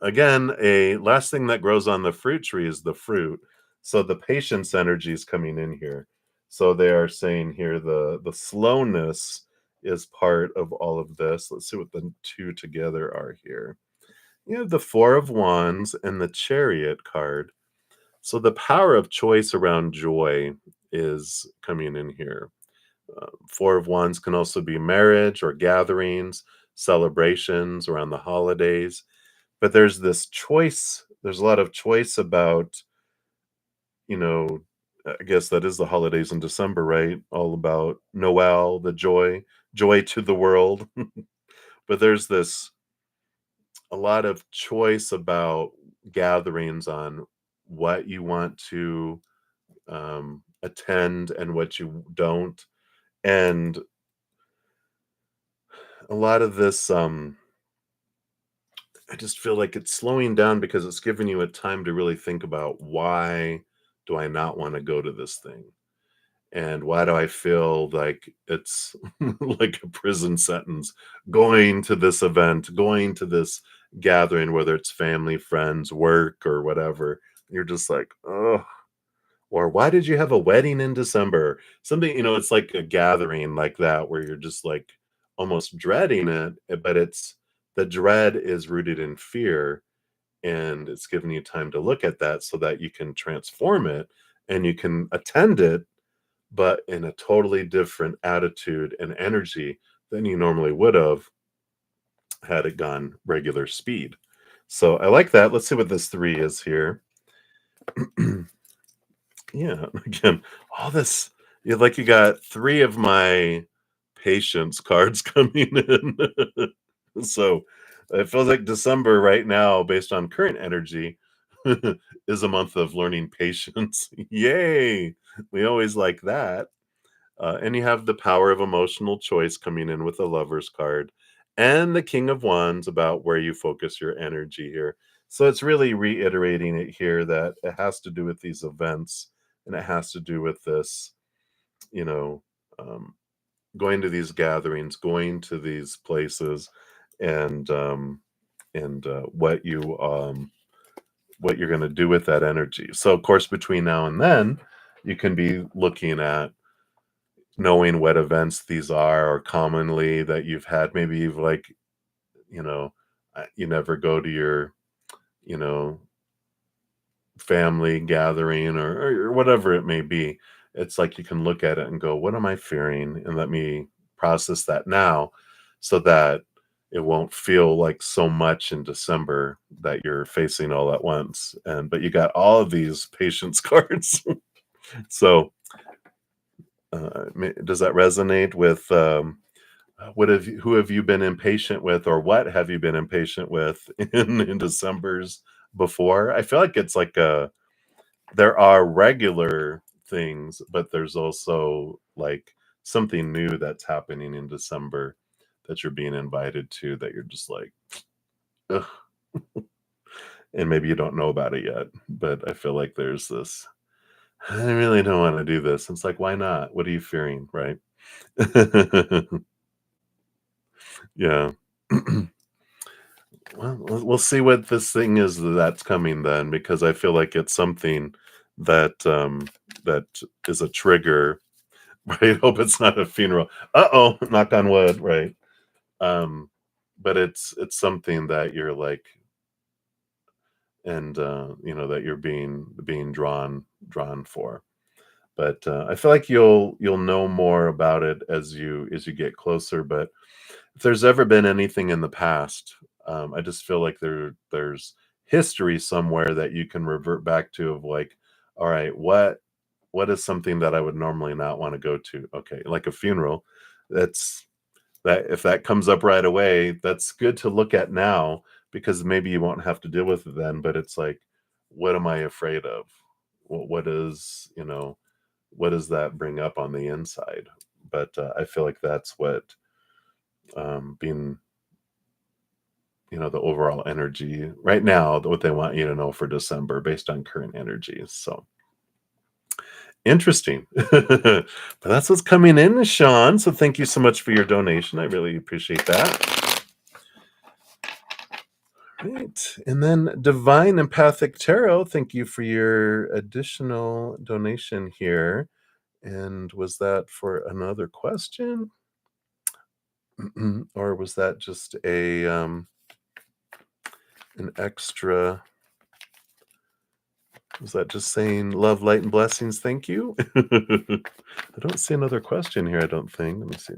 again, a last thing that grows on the fruit tree is the fruit. So the patience energy is coming in here. So they are saying here the slowness is part of all of this. Let's see what the two together are here. You have the four of wands and the chariot card. So the power of choice around joy is coming in here. Four of wands can also be marriage or gatherings, celebrations around the holidays. But there's this choice. There's a lot of choice about, you know, I guess that is the holidays in December, right? All about Noel, the joy to the world. But there's this a lot of choice about gatherings on what you want to attend and what you don't. And a lot of this, I just feel like it's slowing down because it's giving you a time to really think about, why do I not want to go to this thing? And why do I feel like it's like a prison sentence going to this event, going to this gathering, whether it's family, friends, work, or whatever? You're just like, oh, or why did you have a wedding in December? Something, it's like a gathering like that where you're just like almost dreading it, but it's the dread is rooted in fear, and it's giving you time to look at that so that you can transform it and you can attend it, but in a totally different attitude and energy than you normally would have had it gone regular speed. So I like that. Let's see what this three is here. Yeah, again, all this, like you got three of my patience cards coming in. So It feels like December right now, based on current energy, is a month of learning patience. Yay! We always like that. And you have the power of emotional choice coming in with the Lover's card, and the King of Wands about where you focus your energy here. So it's really reiterating it here that it has to do with these events, and it has to do with this, you know, um, going to these gatherings, going to these places, and what you're going to do with that energy. So, of course, between now and then, you can be looking at knowing what events these are, or commonly that you've had. Maybe you've like, you know, you never go to your, you know, family gathering, or whatever it may be. It's like you can look at it and go, what am I fearing? And let me process that now, so that it won't feel like so much in December that you're facing all at once. And but you got all of these patience cards. So does that resonate with who have you been impatient with, or what have you been impatient with in December's before? I feel like it's like there are regular things, but there's also like something new that's happening in December that you're being invited to, that you're just like, ugh. And maybe you don't know about it yet, but I feel like there's this, I really don't want to do this. It's like, why not? What are you fearing, right? Yeah. Well, we'll see what this thing is that's coming then, because I feel like it's something that that is a trigger, right? Hope it's not a funeral. Uh-oh, knock on wood, right? Um, but it's something that you're like, and that you're being drawn for. But I feel like you'll know more about it as you get closer. But if there's ever been anything in the past, I just feel like there's history somewhere that you can revert back to, of like, all right, what is something that I would normally not want to go to? Okay, like a funeral. That's that if that comes up right away, that's good to look at now, because maybe you won't have to deal with it then. But it's like, what am I afraid of? What is, what does that bring up on the inside? But I feel like that's what being, the overall energy right now, what they want you to know for December based on current energies. So interesting. But that's what's coming in, Sean. So thank you so much for your donation. I really appreciate that. Right. And then Divine Empathic Tarot, thank you for your additional donation here. And was that for another question? Or was that just an extra? Was that just saying love, light, and blessings? Thank you. I don't see another question here, I don't think. Let me see.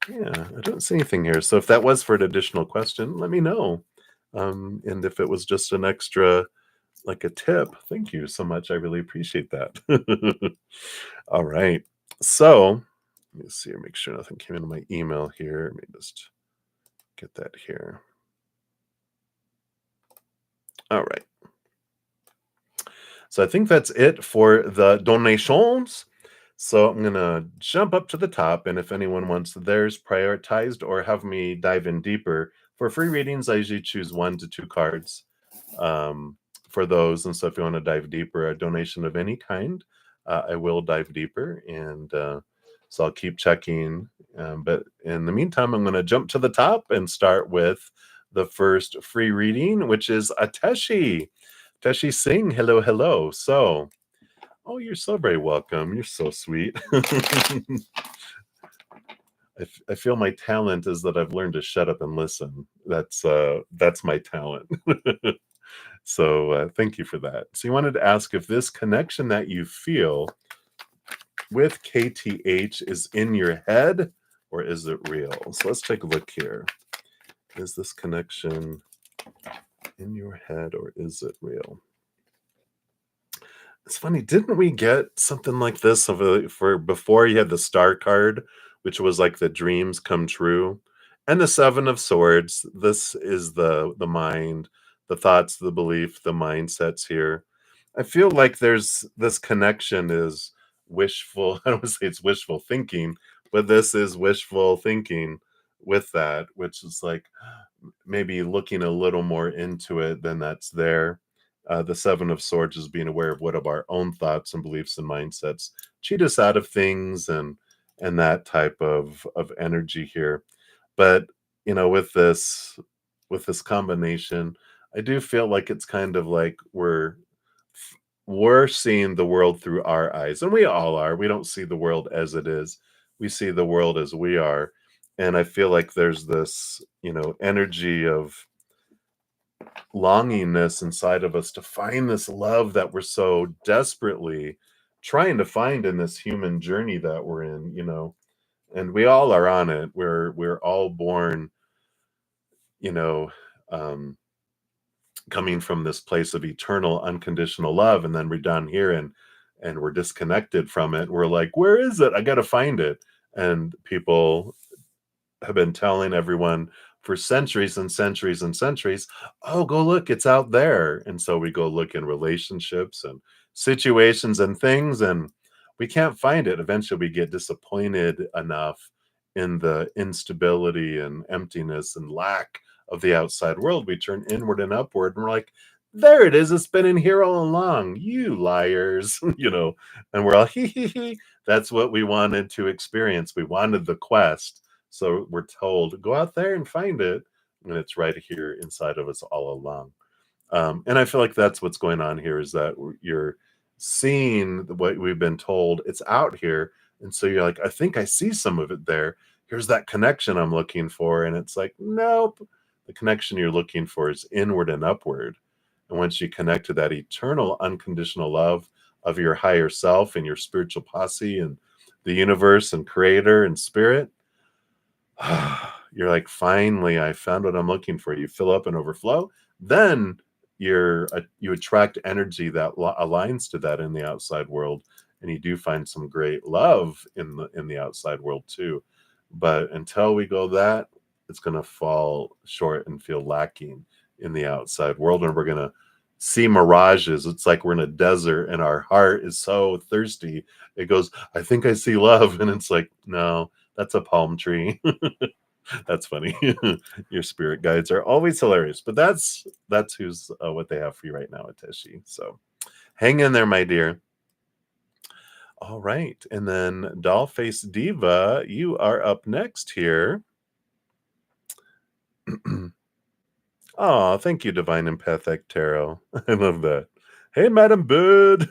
Yeah, I don't see anything here. So if that was for an additional question, let me know. And if it was just an extra, like a tip, thank you so much. I really appreciate that. All right. So let me see, make sure nothing came into my email here. Let me just get that here. All right. So I think that's it for the donations. So I'm going to jump up to the top. And if anyone wants theirs prioritized or have me dive in deeper, for free readings, I usually choose 1 to 2 cards for those. And so if you want to dive deeper, a donation of any kind, I will dive deeper. And so I'll keep checking. But in the meantime, I'm going to jump to the top and start with the first free reading, which is Ateshi. Teshi Singh, hello, hello. So, oh, you're so very welcome. You're so sweet. I feel my talent is that I've learned to shut up and listen. That's my talent. So thank you for that. So you wanted to ask if this connection that you feel with KTH is in your head, or is it real? So let's take a look here. Is this connection in your head, or is it real? It's funny, didn't we get something like this for before you had the star card, which was like the dreams come true? And the Seven of Swords, this is the mind, the thoughts, the belief, the mindsets here. I feel like there's this connection is wishful. I don't wanna say it's wishful thinking, but this is wishful thinking with that, which is like maybe looking a little more into it than that's there. The Seven of Swords is being aware of what of our own thoughts and beliefs and mindsets cheat us out of things and that type of energy here. But with this combination, I do feel like it's kind of like we're seeing the world through our eyes, and we all are. We don't see the world as it is. We see the world as we are. And I feel like there's this, energy of longingness inside of us to find this love that we're so desperately trying to find in this human journey that we're in. And we all are on it. We're all born, you know, um, coming from this place of eternal unconditional love, and then we're down here and we're disconnected from it. We're like, where is it? I got to find it. And people have been telling everyone for centuries and centuries and centuries, oh, go look, it's out there. And so we go look in relationships and situations and things, and we can't find it. Eventually, we get disappointed enough in the instability and emptiness and lack of the outside world. We turn inward and upward, and we're like, there it is. It's been in here all along. You liars, and we're all, hee hee hee. That's what we wanted to experience. We wanted the quest, so we're told, go out there and find it, and it's right here inside of us all along. And I feel like that's what's going on here is that you're seeing what we've been told. It's out here. And so you're like, I think I see some of it there. Here's that connection I'm looking for. And it's like, nope. The connection you're looking for is inward and upward. And once you connect to that eternal, unconditional love of your higher self and your spiritual posse and the universe and creator and spirit, you're like, finally, I found what I'm looking for. You fill up and overflow. Then you attract energy that aligns to that in the outside world, and you do find some great love in the outside world too. But until we go that, it's going to fall short and feel lacking in the outside world, and we're going to see mirages. It's like we're in a desert and our heart is so thirsty. It goes, I think I see love, and it's like, no, that's a palm tree. That's funny. Your spirit guides are always hilarious, but that's who's what they have for you right now, Ateshi. So hang in there, my dear. All right, and then Dollface Diva, you are up next here. Oh, thank you, Divine Empathic Tarot. I love that. Hey, Madam Bird.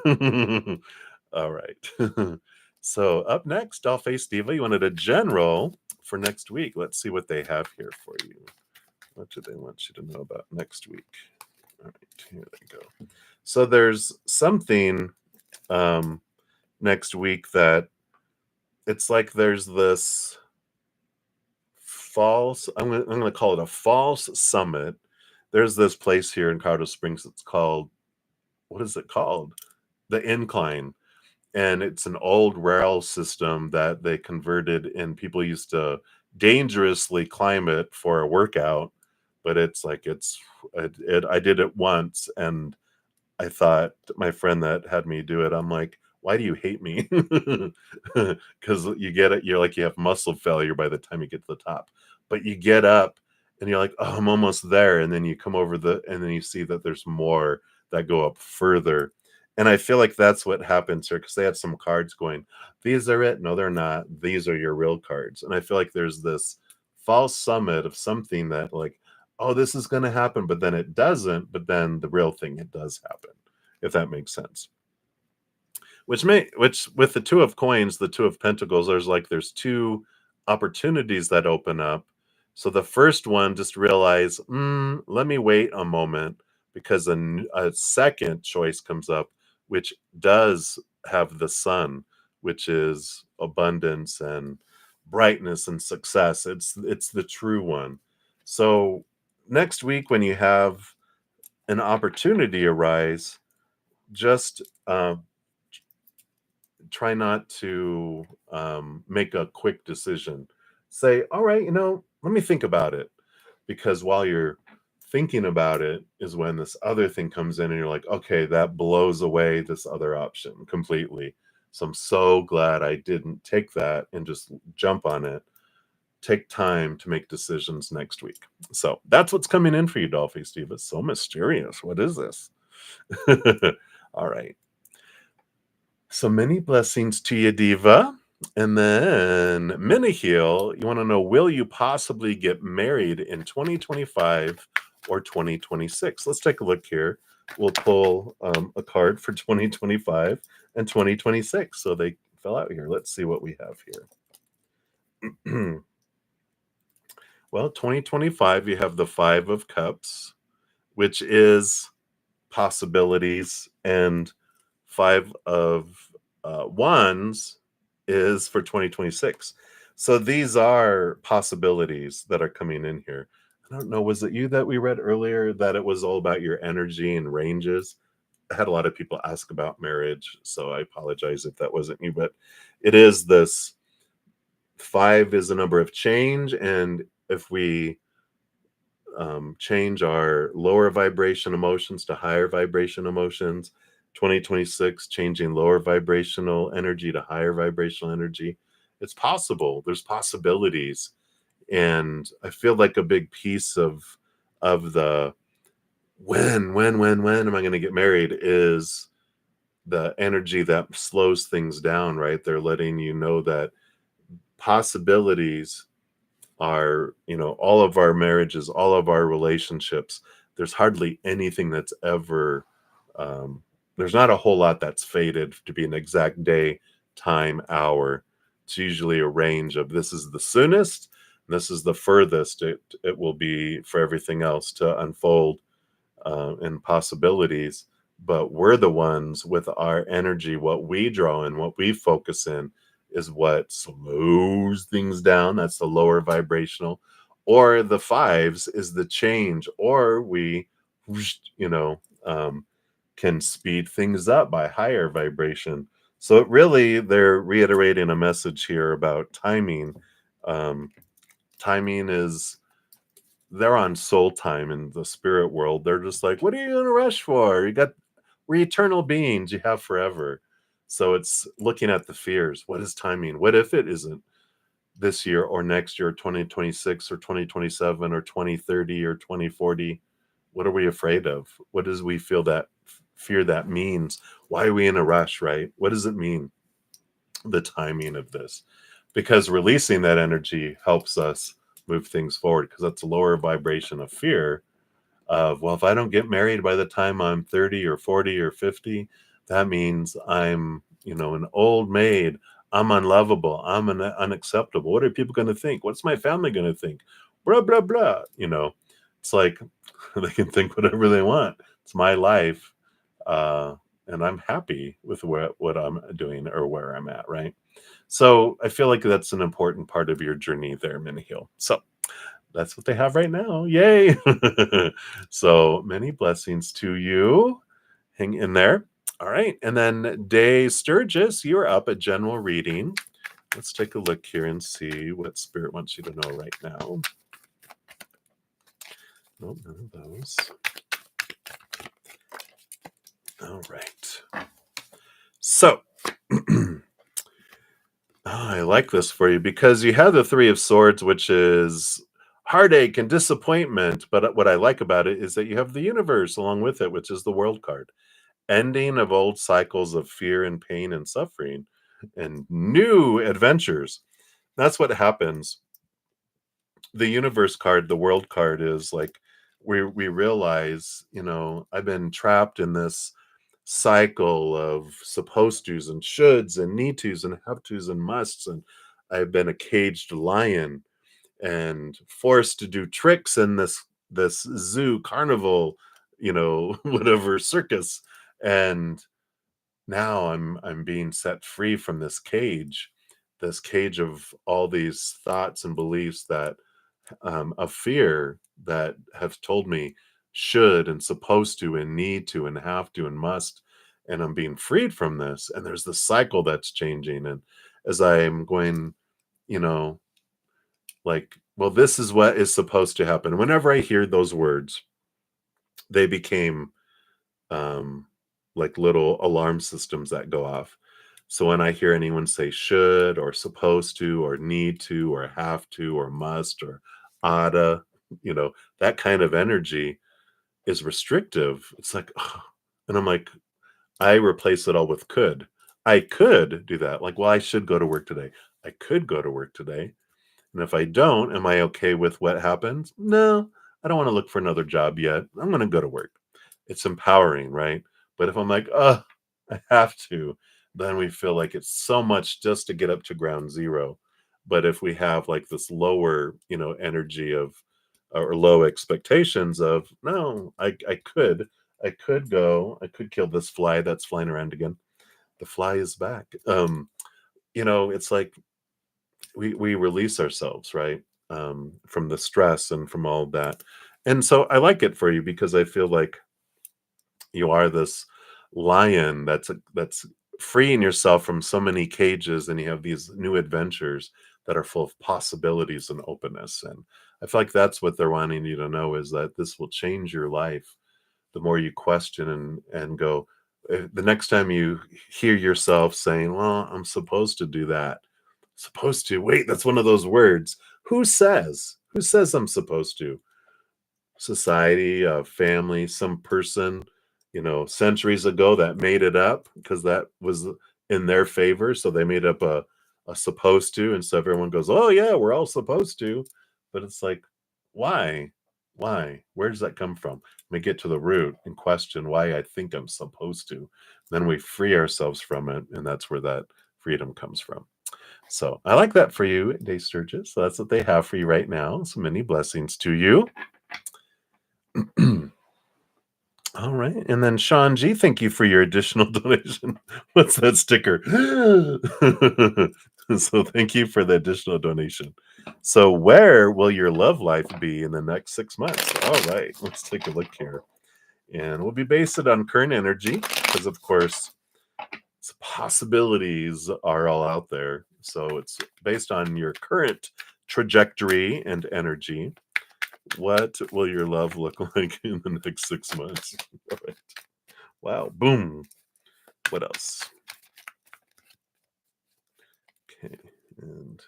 All right. So up next, Dollface Diva, you wanted a general for next week. Let's see what they have here for you. What do they want you to know about next week? All right, here they go. So there's something next week that it's like there's this false, I'm gonna call it a false summit. There's this place here in Colorado Springs. It's called, what is it called? The Incline. And it's an old rail system that they converted, and people used to dangerously climb it for a workout. But it's like I did it once, and I thought, my friend that had me do it, I'm like, why do you hate me? Because you get it, you're like, you have muscle failure by the time you get to the top. But you get up and you're like, oh, I'm almost there. And then you come over and then you see that there's more that go up further. And I feel like that's what happens here, because they had some cards going, these are it. No, they're not. These are your real cards. And I feel like there's this false summit of something that, like, oh, this is going to happen, but then it doesn't. But then the real thing, it does happen, if that makes sense. Which with the Two of Coins, the Two of Pentacles, there's two opportunities that open up. So the first one, just realize, let me wait a moment, because a second choice comes up, which does have the sun, which is abundance and brightness and success. It's the true one. So next week, when you have an opportunity arise, just try not to make a quick decision. say, all right, let me think about it. Because while you're thinking about it is when this other thing comes in and you're like, okay, that blows away this other option completely. So I'm so glad I didn't take that and just jump on it. Take time to make decisions next week. So that's what's coming in for you, Dolphy Steve. It's so mysterious. What is this? All right. So many blessings to you, Diva. And then Miniheel, you want to know, will you possibly get married in 2025 or 2026? Let's take a look here. We'll pull a card for 2025 and 2026. So they fell out here. Let's see what we have here. Well, 2025, you have the Five of Cups, which is possibilities, and Five of Wands is for 2026. So these are possibilities that are coming in here. I don't know, was it you that we read earlier that it was all about your energy and ranges? I had a lot of people ask about marriage, so I apologize if that wasn't you, but it is this. Five is a number of change, and if we change our lower vibration emotions to higher vibration emotions, 2026 changing lower vibrational energy to higher vibrational energy, it's possible. There's possibilities, and I feel like a big piece of the when am I going to get married is the energy that slows things down, right? They're letting you know that possibilities are, all of our marriages, all of our relationships, there's hardly anything that's ever there's not a whole lot that's fated to be an exact day, time, hour. It's usually a range of this is the soonest, and this is the furthest it will be for everything else to unfold in possibilities. But we're the ones with our energy, what we draw in, what we focus in, is what slows things down. That's the lower vibrational. Or the fives is the change, or we, you know, um, can speed things up by higher vibration. So it really, they're reiterating a message here about timing. Um, Timing is, they're on soul time in the spirit world. They're just like, what are you in a rush for? We're eternal beings. You have forever. So it's looking at the fears. What is timing? What if it isn't this year or next year, 2026 or 2027 or 2030 or 2040? What are we afraid of? What does we feel that fear that means? Why are we in a rush, right? What does it mean? The timing of this, because releasing that energy helps us move things forward, because that's a lower vibration of fear of, well, if I don't get married by the time I'm 30 or 40 or 50, that means I'm, an old maid. I'm unlovable. Unacceptable. What are people going to think? What's my family going to think? Blah, blah, blah. It's like they can think whatever they want. It's my life. And I'm happy with what I'm doing or where I'm at, right? So I feel like that's an important part of your journey there, Miniheel. So that's what they have right now. Yay. So many blessings to you. Hang in there. All right. And then Day Sturgis, you're up at general reading. Let's take a look here and see what Spirit wants you to know right now. Nope, none of those. All right. So I like this for you because you have the Three of Swords, which is heartache and disappointment. But what I like about it is that you have the universe along with it, which is the World card. Ending of old cycles of fear and pain and suffering and new adventures. That's what happens. The universe card, the World card, is like we realize, I've been trapped in this cycle of supposed tos and shoulds and need tos and have tos and musts, and I've been a caged lion and forced to do tricks in this zoo carnival, whatever circus. And now I'm being set free from this cage of all these thoughts and beliefs that of fear that have told me should and supposed to and need to and have to and must. And I'm being freed from this. And there's the cycle that's changing. And as I'm going, you know, Like, well, this is what is supposed to happen. Whenever I hear those words, they became um, like little alarm systems that go off. So when I hear anyone say should or supposed to or need to or have to or must or oughta, that kind of energy is restrictive. It's like, "Ugh." And I'm like, I replace it all with could. I could do that. Like, well, I should go to work today. I could go to work today. And if I don't, am I okay with what happens? No, I don't want to look for another job yet. I'm going to go to work. It's empowering, right? But if I'm like, oh, I have to, then we feel like it's so much just to get up to ground zero. But if we have like this lower, energy of or low expectations of, no, I could go, I could kill this fly that's flying around again. The fly is back. It's like we release ourselves, right? From the stress and from all of that. And so I like it for you because I feel like you are this lion that's freeing yourself from so many cages, and you have these new adventures that are full of possibilities and openness. And I feel like that's what they're wanting you to know, is that this will change your life the more you question and go. The next time you hear yourself saying, well, I'm supposed to do that. Supposed to, wait, that's one of those words. Who says I'm supposed to? Society, family, some person, centuries ago that made it up because that was in their favor. So they made up a supposed to, and so everyone goes, oh yeah, we're all supposed to. But it's like, why? Why? Where does that come from? We get to the root and question why I think I'm supposed to. Then we free ourselves from it, and that's where that freedom comes from. So I like that for you, Day Sturgis. So that's what they have for you right now. So many blessings to you. All right. And then Sean G, thank you for your additional donation. What's that sticker? So thank you for the additional donation. So where will your love life be in the next 6 months? All right. Let's take a look here. And we'll be based it on current energy because, of course, possibilities are all out there. So it's based on your current trajectory and energy. What will your love look like in the next 6 months? All right. Wow. Boom. What else? Okay. And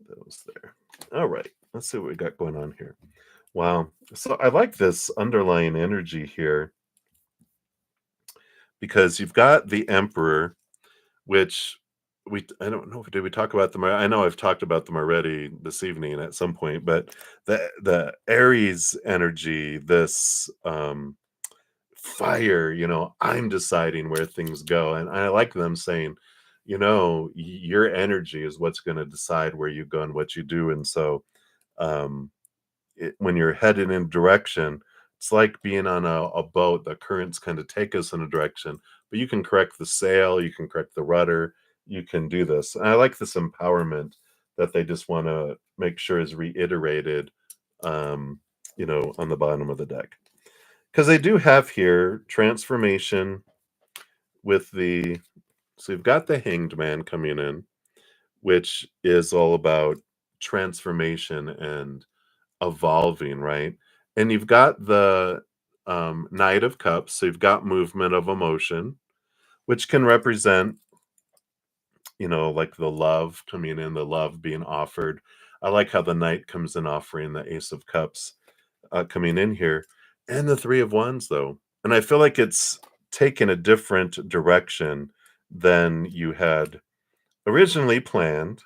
that was there. All right. Let's see what we got going on here. Wow. So I like this underlying energy here because you've got the Emperor, which I don't know, did we talk about them? I know I've talked about them already this evening at some point, but the Aries energy, this fire, I'm deciding where things go. And I like them saying, your energy is what's going to decide where you go and what you do. And so um when you're headed in a direction, it's like being on a boat. The currents kind of take us in a direction, but you can correct the sail, you can correct the rudder, you can do this. And I like this empowerment that they just want to make sure is reiterated, on the bottom of the deck. Because they do have here transformation with so you've got the Hanged Man coming in, which is all about transformation and evolving, right? And you've got the Knight of Cups, so you've got movement of emotion, which can represent, like the love coming in, the love being offered. I like how the Knight comes in offering the Ace of Cups coming in here, and the Three of Wands, though. And I feel like it's taken a different direction than you had originally planned.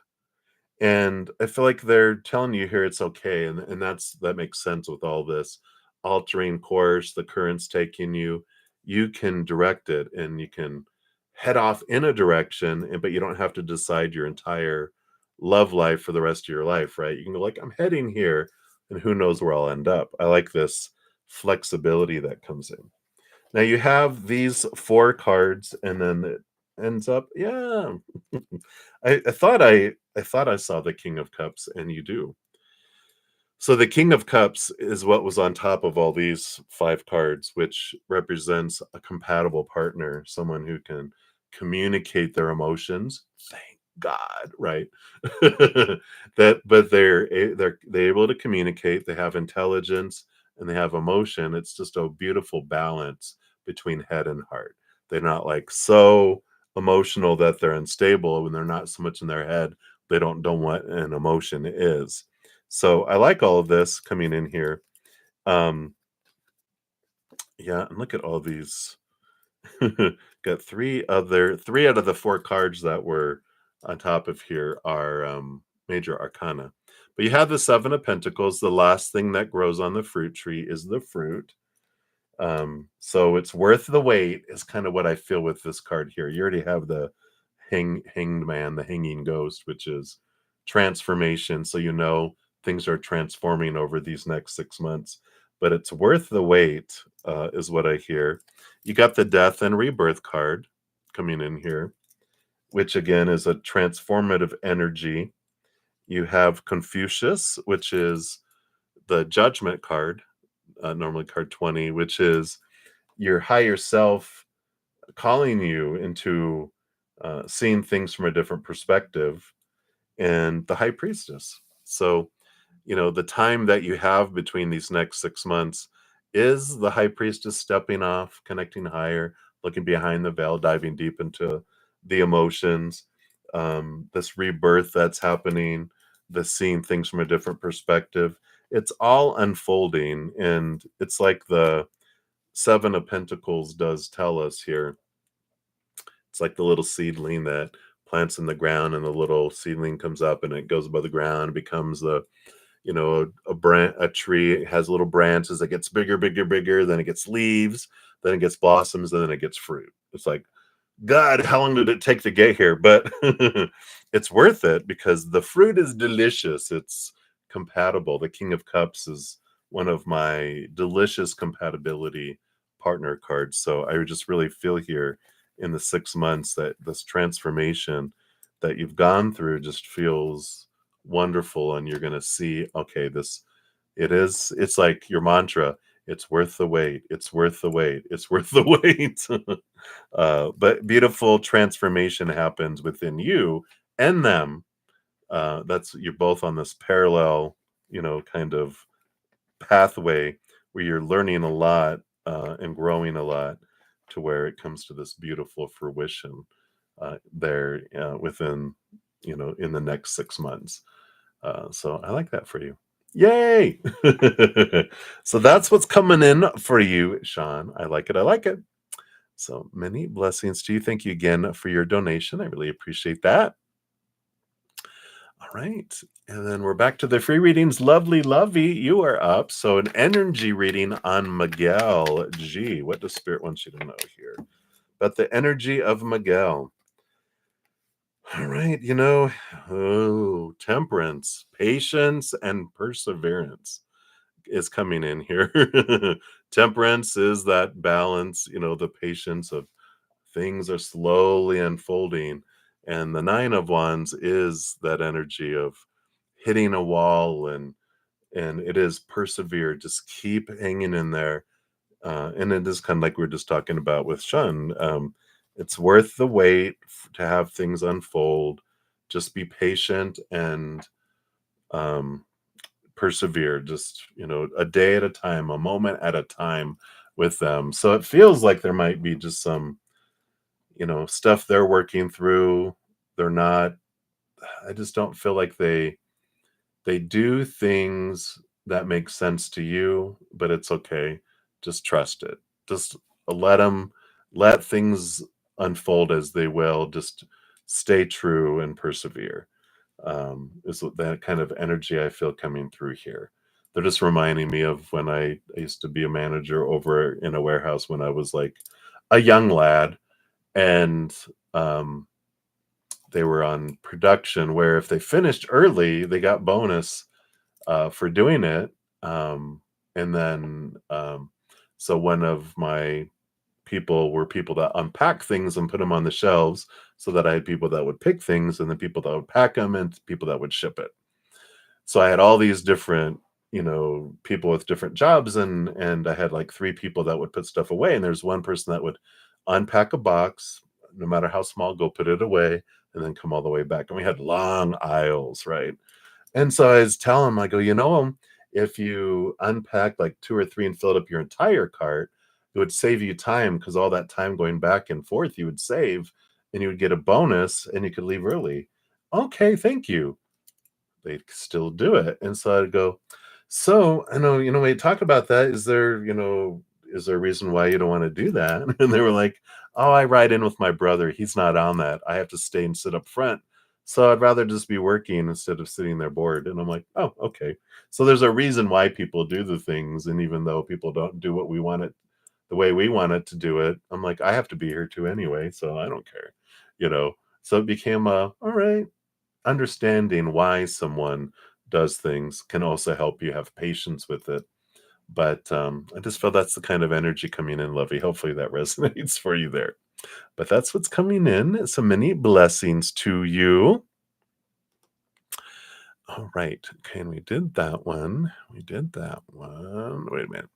And I feel like they're telling you here it's okay, and that makes sense with all this altering course, the currents taking you. You can direct it, and you can head off in a direction, but you don't have to decide your entire love life for the rest of your life, right? You can go like, I'm heading here, and who knows where I'll end up. I like this flexibility that comes in. Now you have these four cards, and then it ends up, yeah. I thought I saw the King of Cups, and you do. So the King of Cups is what was on top of all these five cards, which represents a compatible partner, someone who can communicate their emotions. Thank God, right? That, but they're able to communicate. They have intelligence and they have emotion. It's just a beautiful balance between head and heart. They're not like so emotional that they're unstable, when they're not so much in their head. They don't know what an emotion is. So I like all of this coming in here. Um, yeah, and look at all these. Got three out of the four cards that were on top of here are major arcana. But you have the Seven of Pentacles. The last thing that grows on the fruit tree is the fruit. So it's worth the wait, is kind of what I feel with this card here. You already have the hanged man, the hanging ghost, which is transformation. So you know things are transforming over these next 6 months. But it's worth the wait, is what I hear. You got the death and rebirth card coming in here, which again is a transformative energy. You have Confucius, which is the judgment card, normally card 20, which is your higher self calling you into seeing things from a different perspective, and the high priestess. So, the time that you have between these next 6 months is the high priestess stepping off, connecting higher, looking behind the veil, diving deep into the emotions, this rebirth that's happening, the seeing things from a different perspective. It's all unfolding, and it's like the Seven of Pentacles does tell us here. It's like the little seedling that plants in the ground, and the little seedling comes up and it goes above the ground, becomes a tree. It has little branches that gets bigger, bigger, bigger. Then it gets leaves. Then it gets blossoms. And then it gets fruit. It's like, God, how long did it take to get here? But it's worth it because the fruit is delicious. It's compatible. The King of Cups is one of my delicious compatibility partner cards. So I just really feel here in the 6 months that this transformation that you've gone through just feels wonderful. And you're going to see, okay, it's like your mantra. It's worth the wait. It's worth the wait. It's worth the wait. But beautiful transformation happens within you and them. That's You're both on this parallel, kind of pathway where you're learning a lot and growing a lot, to where it comes to this beautiful fruition there within, in the next 6 months. So I like that for you. Yay! So that's what's coming in for you, Sean. I like it. I like it. So many blessings to you. Thank you again for your donation. I really appreciate that. All right. And then we're back to the free readings. Lovely Lovey, you are up. So an energy reading on Miguel G. What does Spirit want you to know here? About the energy of Miguel. All right. Temperance, patience, and perseverance is coming in here. Temperance is that balance, the patience of things are slowly unfolding. And the Nine of Wands is that energy of hitting a wall, and it is persevere, just keep hanging in there. And it is kind of like we were just talking about with Shun. It's worth the wait to have things unfold. Just be patient and persevere, just a day at a time, a moment at a time with them. So it feels like there might be just some stuff they're working through. They're not I just don't feel like they do things that make sense to you, but it's okay. Just trust it. Just let things unfold as they will. Just stay true and persevere. Is that kind of energy I feel coming through here. They're just reminding me of when I used to be a manager over in a warehouse when I was like a young lad, and they were on production where if they finished early, they got bonus for doing it. And then, so one of my people were people that unpack things and put them on the shelves, so that I had people that would pick things, and then people that would pack them, and people that would ship it. So I had all these different, people with different jobs, and I had like three people that would put stuff away, and there's one person that would unpack a box, no matter how small, go put it away, and then come all the way back. And we had long aisles, right? And so I was telling him, I go, if you unpack like two or three and filled up your entire cart, it would save you time because all that time going back and forth you would save and you would get a bonus and you could leave early. Okay, thank you. They still do it. And so I'd go, so I know, when you talk about that, is there a reason why you don't want to do that? And they were like, oh, I ride in with my brother. He's not on that. I have to stay and sit up front. So I'd rather just be working instead of sitting there bored. And I'm like, oh, okay. So there's a reason why people do the things. And even though people don't do what we want it the way we want it to do it, I'm like, I have to be here too anyway. So I don't care, you know. So it became all right, understanding why someone does things can also help you have patience with it. But I just feel that's the kind of energy coming in, Lovey. Hopefully that resonates for you there. But that's what's coming in. So many blessings to you. All right. Okay, and we did that one. We did that one. Wait a minute.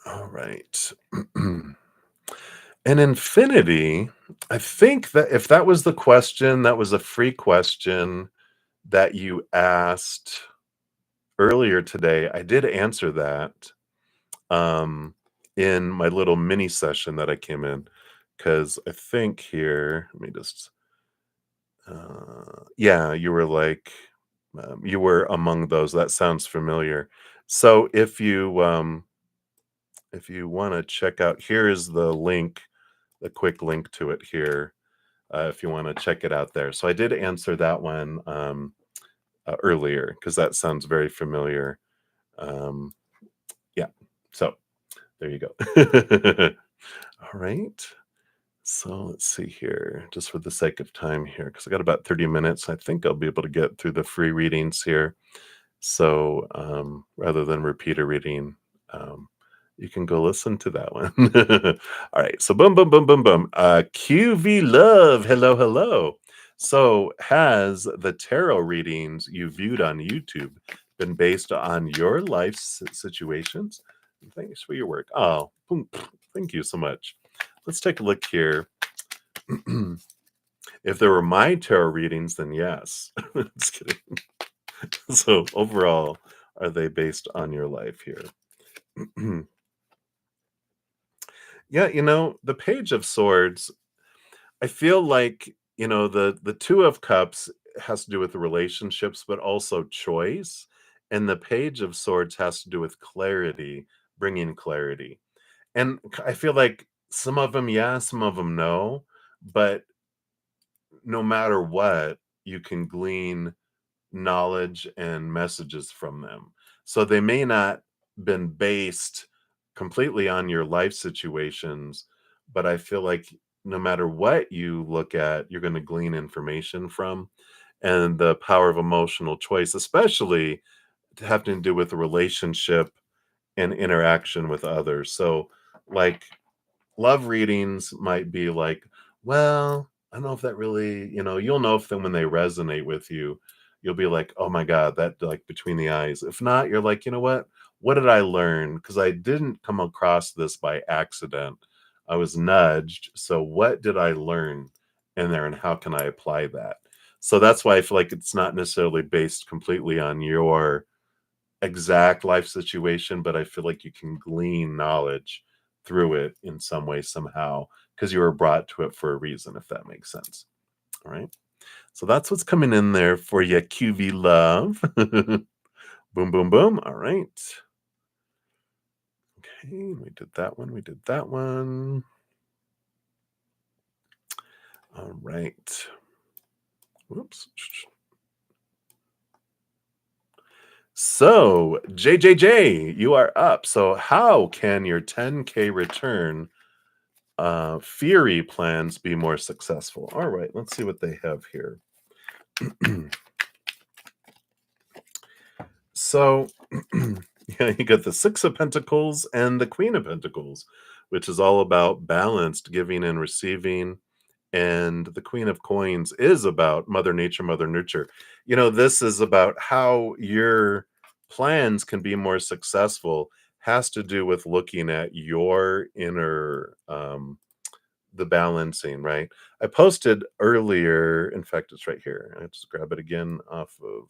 All right. And infinity, I think that if that was the question, that was a free question that you asked earlier today. I did answer that um, in my little mini session that I came in because I think here, let me just, yeah, you were like, you were among those. That sounds familiar. So if you want to check out, here is the link, a quick link to it here. If you want to check it out there. So I did answer that one earlier because that sounds very familiar. Um, yeah. So there you go. All right. So let's see here, just for the sake of time here, because I got about 30 minutes. I think I'll be able to get through the free readings here. So rather than repeat a reading, you can go listen to that one. All right. So boom, boom, boom, boom, boom. QV Love. Hello, hello. So has the tarot readings you viewed on YouTube been based on your life situations? Thanks for your work. Oh, boom. Thank you so much. Let's take a look here. If there were my tarot readings, then yes. Just kidding. So overall, are they based on your life here? Yeah, the Page of Swords, I feel like, the Two of Cups has to do with relationships, but also choice. And the Page of Swords has to do with clarity, bringing clarity. And I feel like some of them, yeah, some of them, no. But no matter what, you can glean knowledge and messages from them. So they may not been based completely on your life situations, but I feel like no matter what you look at, you're going to glean information from. And the power of emotional choice, especially having to do with a relationship and interaction with others. So, like, love readings might be like, well, I don't know if that really, you'll know if them when they resonate with you. You'll be like, oh my God, that like between the eyes. If not, you're like, you know what? What did I learn? Because I didn't come across this by accident. I was nudged. So what did I learn in there and how can I apply that? So that's why I feel like it's not necessarily based completely on your exact life situation, but I feel like you can glean knowledge through it in some way, somehow, because you were brought to it for a reason, if that makes sense. All right. So that's what's coming in there for you, QV Love. Boom, boom, boom. All right. Okay. We did that one. We did that one. All right. Whoops. So, JJJ, you are up. So, how can your 10K return Fury plans be more successful? All right, let's see what they have here. So, yeah, you got the Six of Pentacles and the Queen of Pentacles, which is all about balanced giving and receiving. And the Queen of Coins is about Mother Nature, Mother Nurture. This is about how your plans can be more successful, has to do with looking at your inner the balancing, right? I posted earlier, in fact, it's right here. I just grab it again off of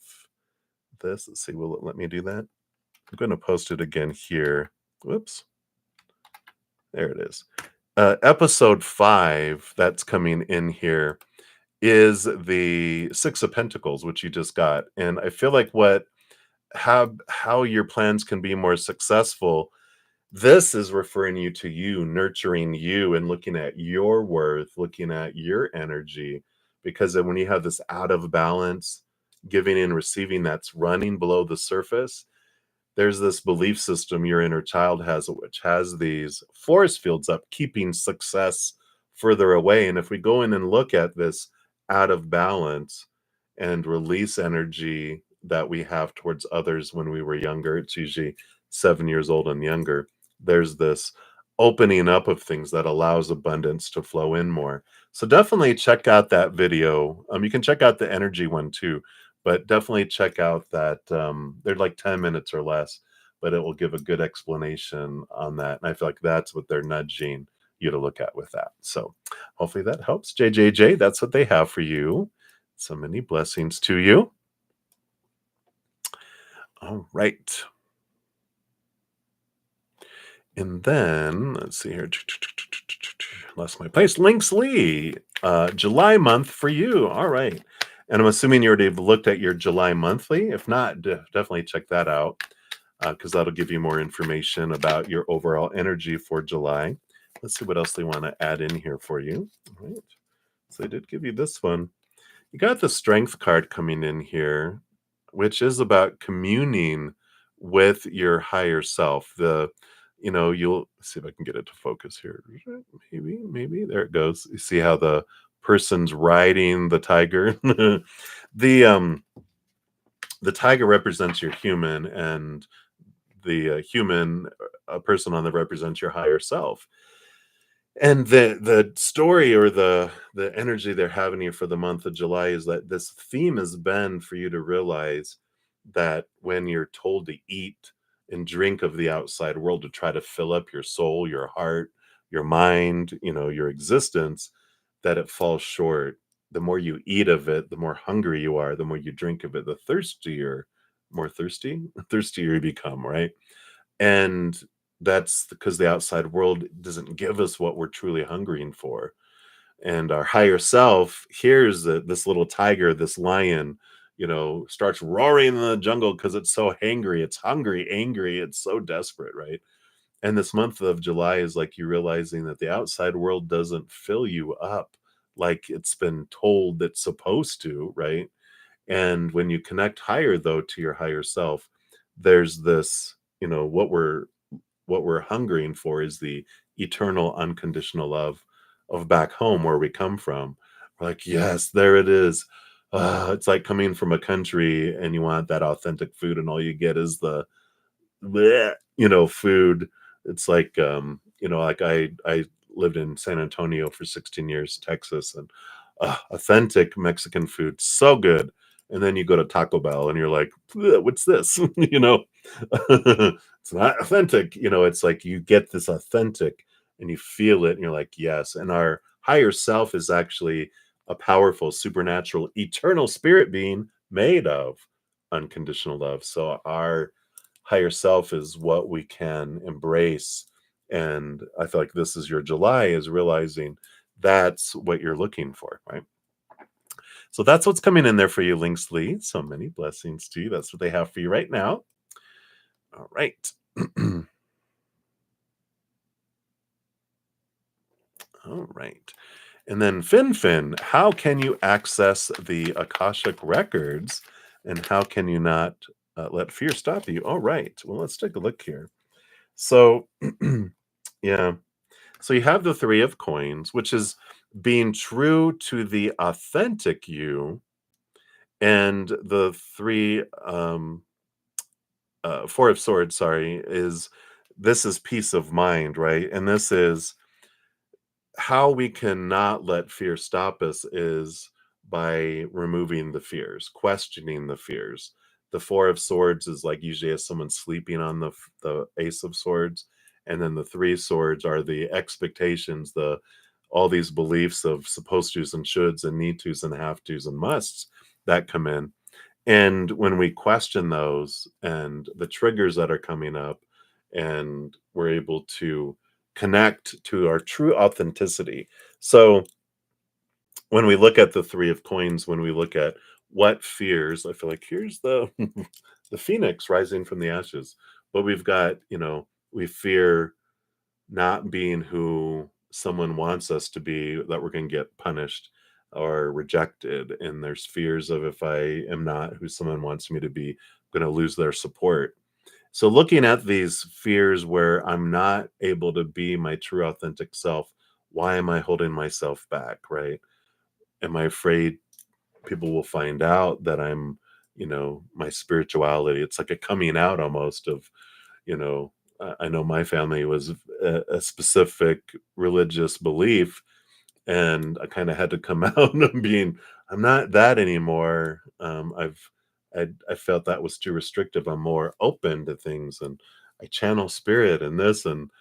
this. Let's see, will it let me do that? I'm going to post it again here. Whoops. There it is. Episode 5 that's coming in here is the Six of Pentacles, which you just got. And I feel like how your plans can be more successful, this is referring you to you, nurturing you and looking at your worth, looking at your energy. Because then when you have this out of balance, giving and receiving that's running below the surface, there's this belief system your inner child has, which has these force fields up, keeping success further away. And if we go in and look at this out of balance and release energy that we have towards others when we were younger, it's usually 7 years old and younger, there's this opening up of things that allows abundance to flow in more. So definitely check out that video. You can check out the energy one too, but definitely check out that they're like 10 minutes or less, but it will give a good explanation on that. And I feel like that's what they're nudging you to look at with that. So hopefully that helps. JJJ, that's what they have for you. So many blessings to you. All right. And then let's see here. Lost my place. Links Lee, July month for you. All right. And I'm assuming you already looked at your July monthly. If not, definitely check that out because that'll give you more information about your overall energy for July. Let's see what else they want to add in here for you. All right. So they did give you this one. You got the Strength card coming in here, which is about communing with your higher self. You'll see if I can get it to focus here. Maybe there it goes. You see how the person's riding the tiger. The the tiger represents your human, and the human, a person on the represents your higher self. And the story or the energy they're having here for the month of July is that this theme has been for you to realize that when you're told to eat and drink of the outside world to try to fill up your soul, your heart, your mind, your existence, that it falls short. The more you eat of it, the more hungry you are, the more you drink of it, the thirstier you become, right? And that's because the outside world doesn't give us what we're truly hungering for. And our higher self hears that this little tiger, this lion, starts roaring in the jungle because it's so hangry, it's hungry, angry, it's so desperate, right? And this month of July is like you realizing that the outside world doesn't fill you up like it's been told it's supposed to, right? And when you connect higher though to your higher self, there's this, what we're hungering for is the eternal unconditional love of back home where we come from. We're like, yes, there it is. It's like coming from a country and you want that authentic food and all you get is the bleh, food. It's like like I lived in San Antonio for 16 years, Texas, and authentic Mexican food, so good. And then you go to Taco Bell and you're like, "Bleh, what's this?" It's not authentic. It's like you get this authentic and you feel it and you're like, yes. And our higher self is actually a powerful, supernatural, eternal spirit being made of unconditional love. So our higher self is what we can embrace. And I feel like this is your July, is realizing that's what you're looking for, right? So that's what's coming in there for you, Links Lee. So many blessings to you. That's what they have for you right now. All right. All right. And then Fin, how can you access the Akashic records and how can you not let fear stop you? All right. Well, let's take a look here. So, yeah. So you have the Three of Coins, which is being true to the authentic you, and the Four of Swords, sorry, this is peace of mind, right? And this is how we cannot let fear stop us is by removing the fears, questioning the fears, The Four of Swords is like usually as someone sleeping on the Ace of Swords, and then the Three Swords are the expectations, the all these beliefs of supposed tos and shoulds and need tos and have tos and musts that come in. And when we question those and the triggers that are coming up, and we're able to connect to our true authenticity. So when we look at the Three of Coins, when we look at what fears, I feel like here's the the phoenix rising from the ashes. But we've got, we fear not being who someone wants us to be, that we're going to get punished or rejected. And there's fears of, if I am not who someone wants me to be, I'm going to lose their support. So looking at these fears where I'm not able to be my true authentic self, why am I holding myself back, right? Am I afraid people will find out that I'm, my spirituality? It's like a coming out almost of, you know, I know my family was a specific religious belief, and I kind of had to come out and being, I'm not that anymore. I felt that was too restrictive. I'm more open to things, and I channel spirit and this, and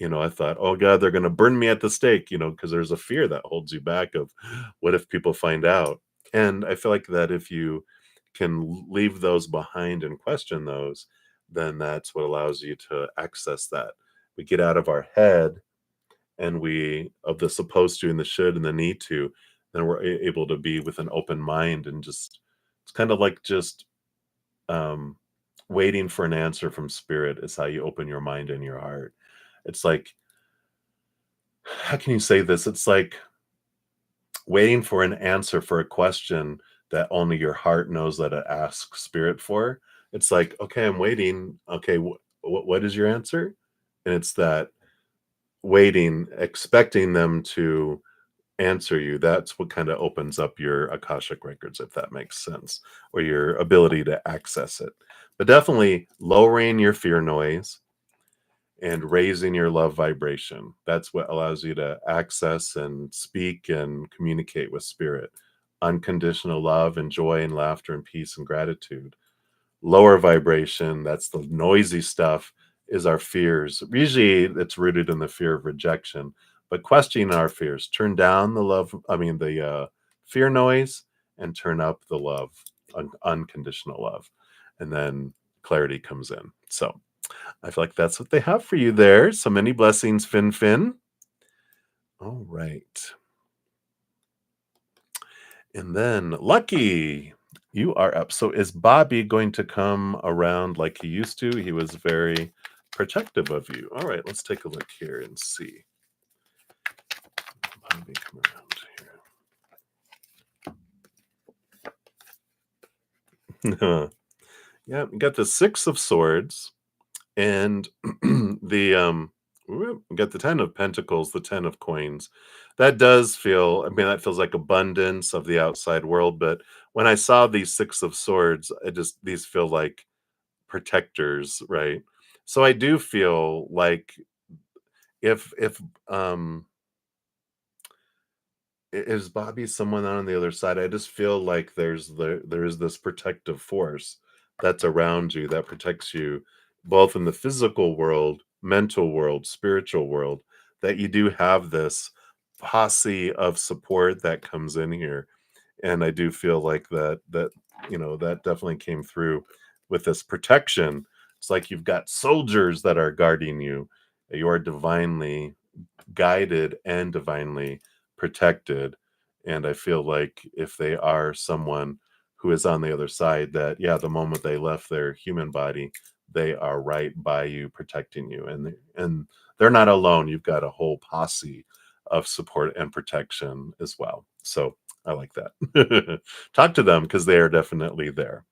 I thought, oh God, they're going to burn me at the stake, because there's a fear that holds you back of, what if people find out? And I feel like that if you can leave those behind and question those, then that's what allows you to access that. We get out of our head, and we, of the supposed to and the should and the need to, then we're able to be with an open mind, and just, it's kind of like just um, waiting for an answer from spirit is how you open your mind and your heart. It's like, how can you say this? It's like waiting for an answer for a question that only your heart knows that it asks spirit for. It's like, okay, I'm waiting. Okay, what is your answer? And it's that waiting, expecting them to answer you. That's what kind of opens up your Akashic records, if that makes sense, or your ability to access it. But definitely lowering your fear noise and raising your love vibration. That's what allows you to access and speak and communicate with spirit. Unconditional love and joy and laughter and peace and gratitude. Lower vibration, that's the noisy stuff, is our fears. Usually it's rooted in the fear of rejection, but questioning our fears. Turn down the fear noise, and turn up the love, unconditional love. And then clarity comes in. So I feel like that's what they have for you there. So many blessings, Fin Fin. All right. And then Lucky, you are up. So is Bobby going to come around like he used to? He was very protective of you. All right, let's take a look here and see. Bobby, come around here. Yeah, we got the Six of Swords, and we got the Ten of Pentacles, the Ten of Coins. That does feel, that feels like abundance of the outside world. But when I saw these Six of Swords, these feel like protectors, right? So I do feel like if is Bobby someone on the other side? I just feel like there is this protective force that's around you, that protects you both in the physical world, mental world, spiritual world, that you do have this posse of support that comes in here. And I do feel like that definitely came through with this protection. It's like you've got soldiers that are guarding you. You are divinely guided and divinely protected. And I feel like if they are someone who is on the other side, that, yeah, the moment they left their human body, they are right by you, protecting you. And they're not alone. You've got a whole posse of support and protection as well. So I like that. Talk to them, because they are definitely there.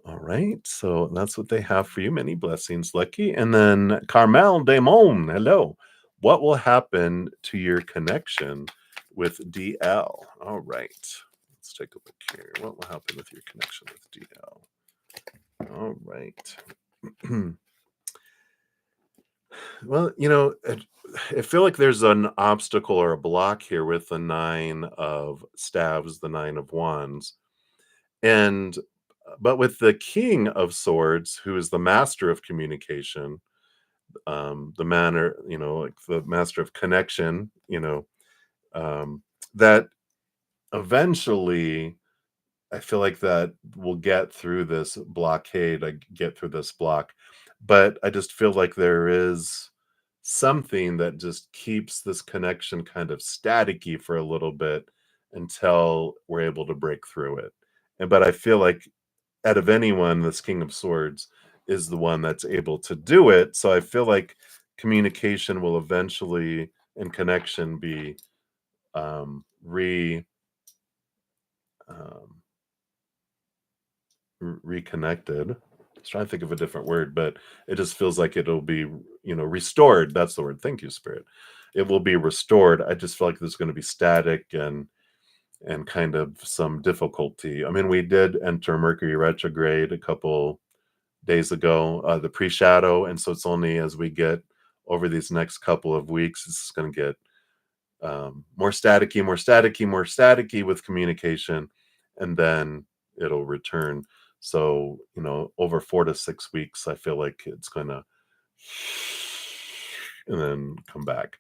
All right, so that's what they have for you. Many blessings, Lucky. And then Carmel Damon, hello. What will happen to your connection with DL? All right, let's take a look here. What will happen with your connection with DL? All right. Well, I feel like there's an obstacle or a block here with the Nine of Staves, the Nine of Wands. And but with the King of Swords, who is the master of communication, the manner, like the master of connection, that eventually I feel like that will get through this blockade, like get through this block. But I just feel like there is something that just keeps this connection kind of staticky for a little bit until we're able to break through it. And but I feel like out of anyone, this King of Swords is the one that's able to do it. So I feel like communication will eventually and connection be re um, reconnected. I was trying to think of a different word, but it just feels like it'll be, restored. That's the word. Thank you, Spirit. It will be restored. I just feel like there's going to be static and kind of some difficulty. I mean, we did enter Mercury retrograde a couple days ago, the pre-shadow, and so it's only as we get over these next couple of weeks, it's going to get more staticky, more staticky, more staticky with communication, and then it'll return. So, over 4 to 6 weeks, I feel like it's going to and then come back.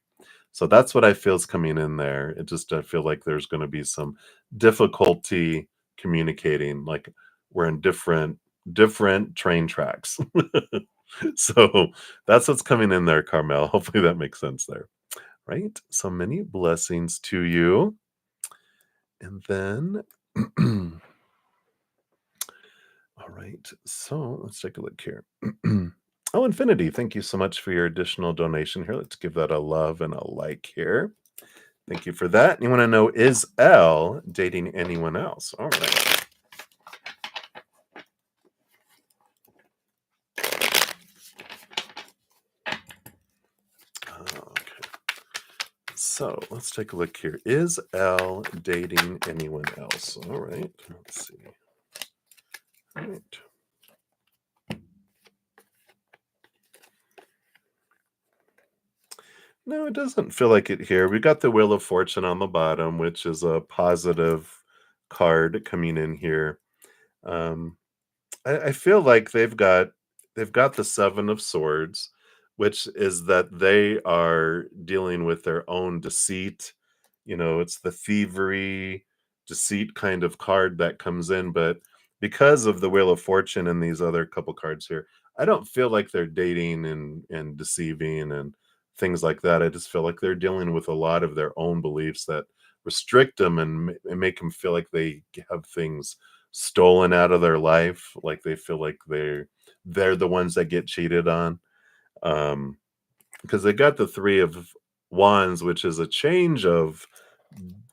So that's what I feel is coming in there. I feel like there's going to be some difficulty communicating, like we're in different train tracks. So that's what's coming in there, Carmel. Hopefully that makes sense there. Right? So many blessings to you. And then all right. So let's take a look here. Oh, Infinity, thank you so much for your additional donation here. Let's give that a love and a like here. Thank you for that. You want to know, is Elle dating anyone else? All right. Okay. So let's take a look here. Is Elle dating anyone else? All right. Let's see. All right. No, it doesn't feel like it here. We got the Wheel of Fortune on the bottom, which is a positive card coming in here. Um, I feel like they've got the Seven of Swords, which is that they are dealing with their own deceit. It's the thievery, deceit kind of card that comes in, but because of the Wheel of Fortune and these other couple cards here, I don't feel like they're dating and deceiving and things like that. I just feel like they're dealing with a lot of their own beliefs that restrict them and make them feel like they have things stolen out of their life, like they feel like they're the ones that get cheated on. Um, because they got the Three of Wands, which is a change of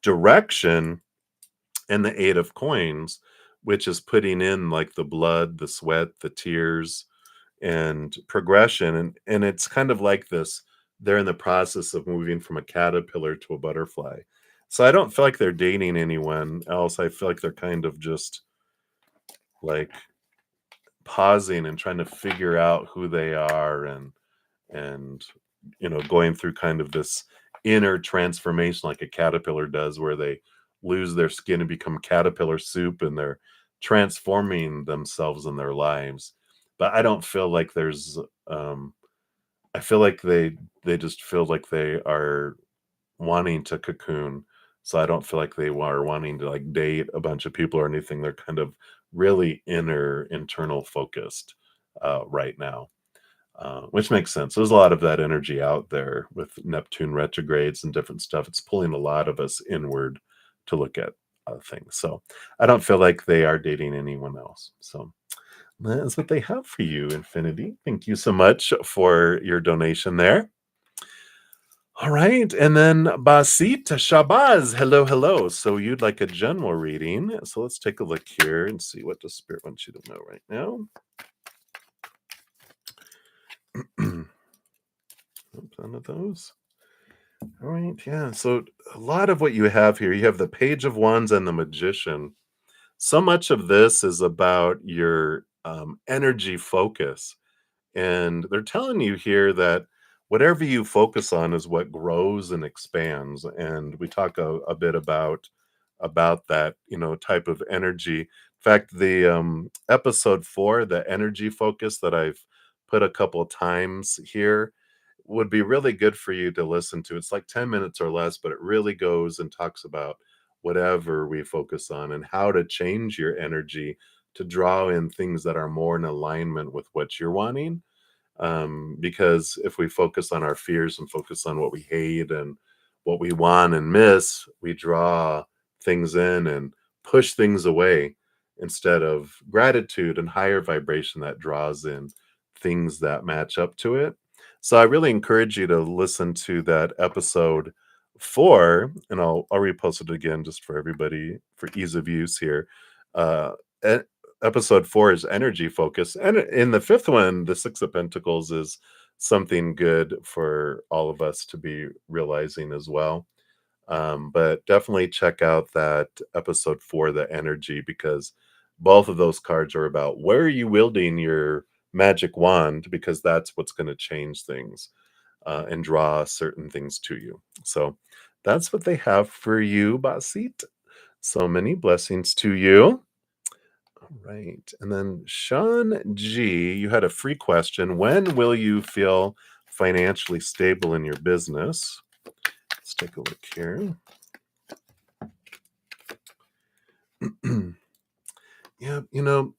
direction, and the Eight of Coins, which is putting in like the blood, the sweat, the tears, and progression. And it's kind of like this. They're in the process of moving from a caterpillar to a butterfly. So I don't feel like they're dating anyone else. I feel like they're kind of just like pausing and trying to figure out who they are and going through kind of this inner transformation like a caterpillar does, where they lose their skin and become caterpillar soup, and they're transforming themselves in their lives. But I don't feel like there's I feel like they just feel like they are wanting to cocoon. So I don't feel like they are wanting to like date a bunch of people or anything. They're kind of really internal focused right now, which makes sense. There's a lot of that energy out there with Neptune retrogrades and different stuff. It's pulling a lot of us inward to look at things. So I don't feel like they are dating anyone else. So that is what they have for you, Infinity. Thank you so much for your donation there. All right, and then Basit Shabazz, hello, hello. So you'd like a general reading. So let's take a look here and see what the Spirit wants you to know right now. None of those. All right, yeah. So a lot of what you have here, you have the Page of Wands and the Magician. So much of this is about your energy focus. And they're telling you here that whatever you focus on is what grows and expands. And we talk a bit about that, type of energy. fact, the episode 4, the energy focus that I've put a couple times here, would be really good for you to listen to. It's like 10 minutes or less, but it really goes and talks about whatever we focus on and how to change your energy to draw in things that are more in alignment with what you're wanting. Because if we focus on our fears and focus on what we hate and what we want and miss, we draw things in and push things away instead of gratitude and higher vibration that draws in things that match up to it. So I really encourage you to listen to that episode 4, and I'll repost it again just for everybody for ease of use here. Uh, e- Episode 4 is energy focus, and in the fifth one, the Six of Pentacles, is something good for all of us to be realizing as well. But definitely check out that episode 4, the energy, because both of those cards are about where are you wielding your magic wand, because that's what's going to change things and draw certain things to you. So that's what they have for you, Basit. So many blessings to you. All right. And then Sean G, you had a free question. When will you feel financially stable in your business? Let's take a look here. Yeah,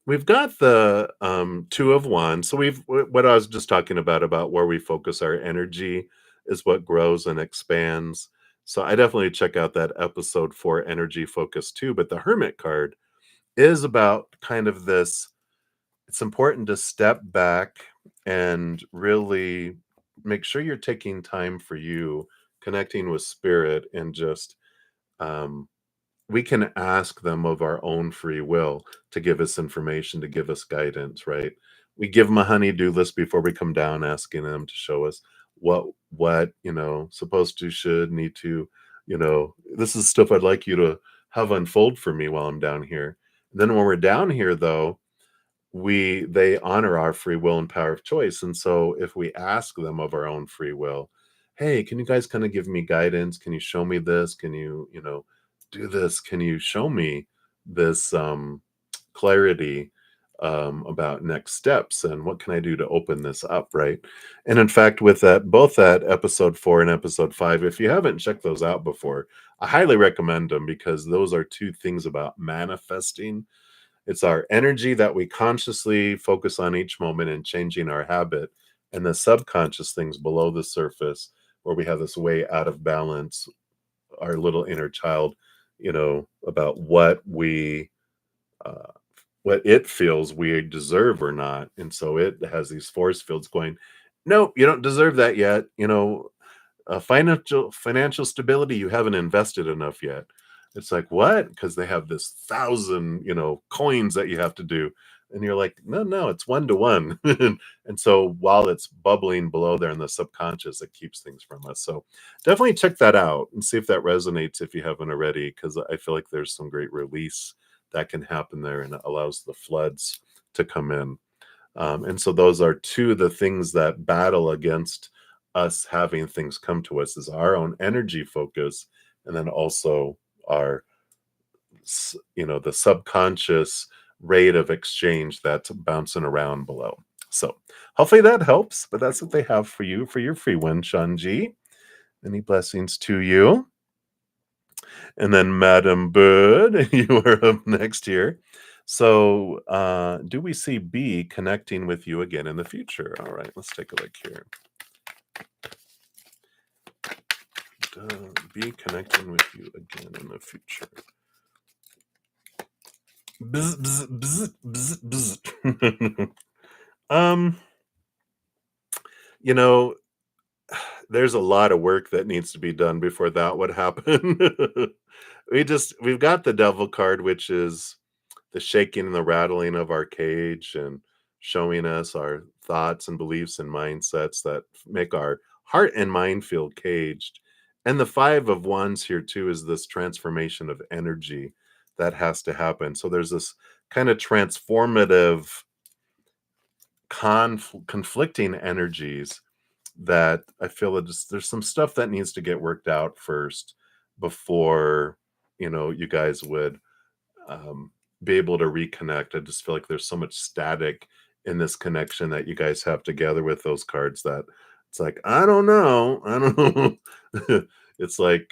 we've got the 2 of Wands. So what I was just talking about where we focus our energy is what grows and expands. So I definitely check out that episode 4 energy focus too. But the Hermit card is about kind of this. It's important to step back and really make sure you're taking time for you, connecting with spirit, and just um, we can ask them of our own free will to give us information, to give us guidance, right? We give them a honey-do list before we come down, asking them to show us what supposed to, should, need to, this is stuff I'd like you to have unfold for me while I'm down here. And then when we're down here, though, they honor our free will and power of choice. And so if we ask them of our own free will, hey, can you guys kind of give me guidance? Can you show me this? Can you, do this? Can you show me this clarity about next steps, and what can I do to open this up, right? And in fact, with that, both that episode 4 and episode 5, if you haven't checked those out before, I highly recommend them, because those are 2 things about manifesting. It's our energy that we consciously focus on each moment and changing our habit, and the subconscious things below the surface where we have this way out of balance, our little inner child, about uh, what it feels we deserve or not. And so it has these force fields going, nope, you don't deserve that yet. Financial stability, you haven't invested enough yet. It's like, what? Because they have this 1,000 coins that you have to do, and you're like, no, it's 1 to 1. And so while it's bubbling below there in the subconscious, it keeps things from us. So definitely check that out and see if that resonates if you haven't already, because I feel like there's some great release that can happen there, and it allows the floods to come in. And so those are 2 of the things that battle against us having things come to us, is our own energy focus, and then also our, the subconscious rate of exchange that's bouncing around below. So hopefully that helps, but that's what they have for you for your free win, Shanji. Many blessings to you. And then Madam Bird, you are up next here. So, do we see B connecting with you again in the future? All right, let's take a look here. B connecting with you again in the future. Bzz, bzz, bzz, bzz, bzz. um, you know, there's a lot of work that needs to be done before that would happen. We've got the Devil card, which is the shaking and the rattling of our cage, and showing us our thoughts and beliefs and mindsets that make our heart and mind feel caged. And the 5 of Wands here too is this transformation of energy that has to happen. So there's this kind of transformative conflicting energies that I feel that there's some stuff that needs to get worked out first before you guys would be able to reconnect. I just feel like there's so much static in this connection that you guys have together with those cards that it's like, I don't know. I don't know. It's like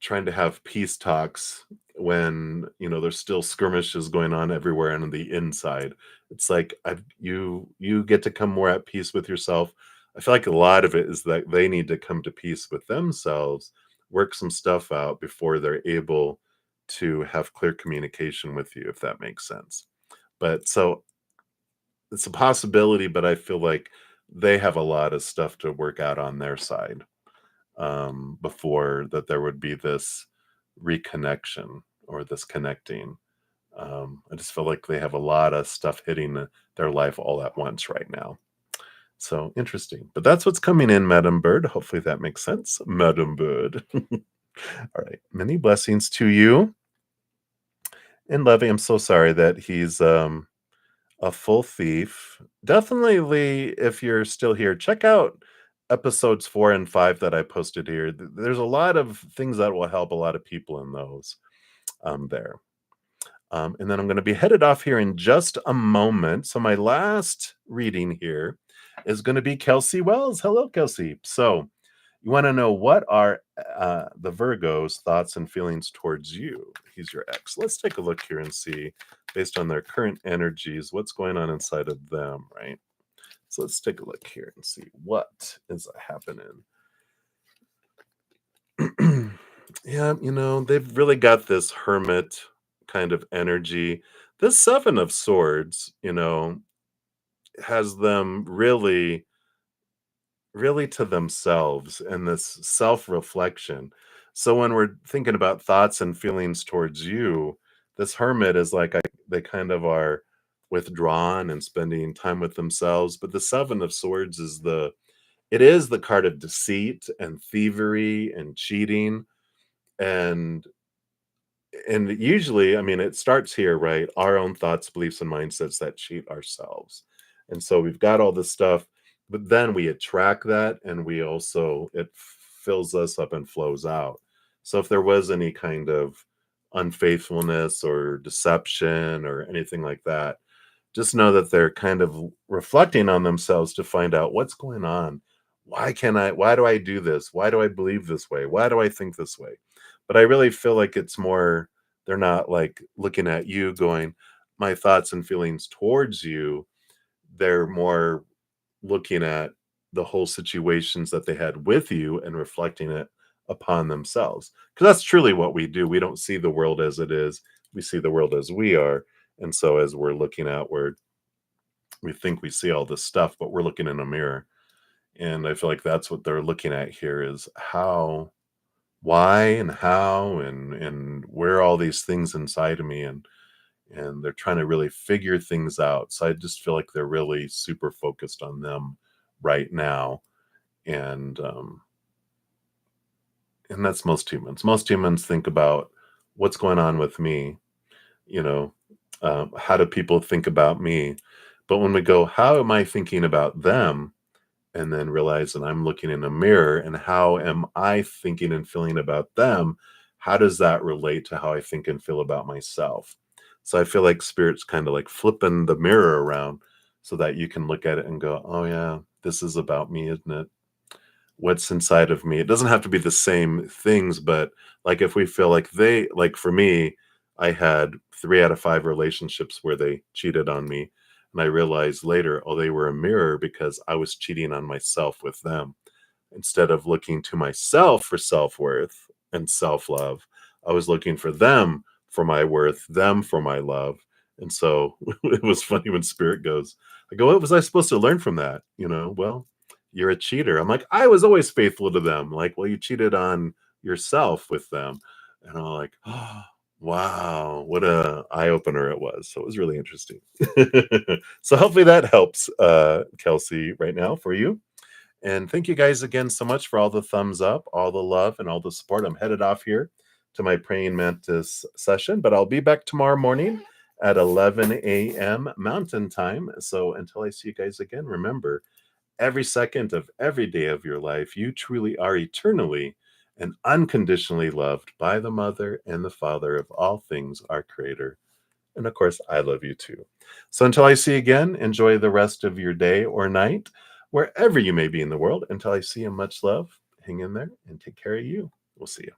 trying to have peace talks when there's still skirmishes going on everywhere and on the inside. It's like you get to come more at peace with yourself. I feel like a lot of it is that they need to come to peace with themselves, work some stuff out before they're able to have clear communication with you, if that makes sense. But so it's a possibility, but I feel like they have a lot of stuff to work out on their side before that there would be this reconnection or this connecting. I just feel like they have a lot of stuff hitting their life all at once right now. So interesting. But that's what's coming in, Madam Bird. Hopefully that makes sense, Madam Bird. All right. Many blessings to you. And Levy, I'm so sorry that he's a full thief. Definitely, if you're still here, check out episodes 4 and 5 that I posted here. There's a lot of things that will help a lot of people in those there. And then I'm going to be headed off here in just a moment. So my last reading here is going to be Kelsey Wells. Hello, Kelsey. So you want to know what are the Virgo's thoughts and feelings towards you? He's your ex. Let's take a look here and see, based on their current energies, what's going on inside of them, right? So let's take a look here and see what is happening. Yeah, they've really got this hermit kind of energy. This Seven of Swords, has them really to themselves and this self-reflection. So when we're thinking about thoughts and feelings towards you, this hermit is like they kind of are withdrawn and spending time with themselves. But the Seven of Swords it is the card of deceit and thievery and cheating. And usually, I mean, it starts here, right? Our own thoughts, beliefs, and mindsets that cheat ourselves. And so we've got all this stuff, but then we attract that and it fills us up and flows out. So if there was any kind of unfaithfulness or deception or anything like that, just know that they're kind of reflecting on themselves to find out what's going on. Why do I do this? Why do I believe this way? Why do I think this way? But I really feel like it's more, they're not like looking at you going, my thoughts and feelings towards you. They're more looking at the whole situations that they had with you and reflecting it upon themselves. Because that's truly what we do. We don't see the world as it is, we see the world as we are. And so as we're looking outward, we think we see all this stuff, but we're looking in a mirror. And I feel like that's what they're looking at here is why and how and where are all these things inside of me, and they're trying to really figure things out. So I just feel like they're really super focused on them right now. And that's most humans. Most humans think about what's going on with me, you know, how do people think about me? But when we go, how am I thinking about them? And then realize that I'm looking in a mirror, and how am I thinking and feeling about them? How does that relate to how I think and feel about myself? So I feel like spirit's kind of like flipping the mirror around so that you can look at it and go, oh yeah, this is about me, isn't it? What's inside of me? It doesn't have to be the same things, but like if we feel like like for me, I had 3 out of 5 relationships where they cheated on me. And I realized later, oh, they were a mirror because I was cheating on myself with them. Instead of looking to myself for self-worth and self-love, I was looking for them for my worth, them for my love. And so it was funny when spirit goes, I go, what was I supposed to learn from that? Well, you're a cheater. I'm like, I was always faithful to them. Like, well, you cheated on yourself with them. And I'm like, oh, wow, what a eye opener it was. So it was really interesting. So hopefully that helps, Kelsey, right now for you. And thank you guys again so much for all the thumbs up, all the love, and all the support. I'm headed off here to my praying mantis session, but I'll be back tomorrow morning at 11 a.m. Mountain Time. So until I see you guys again, remember, every second of every day of your life, you truly are eternally and unconditionally loved by the Mother and the Father of all things, our Creator. And of course, I love you too. So until I see you again, enjoy the rest of your day or night, wherever you may be in the world. Until I see you, much love. Hang in there and take care of you. We'll see you.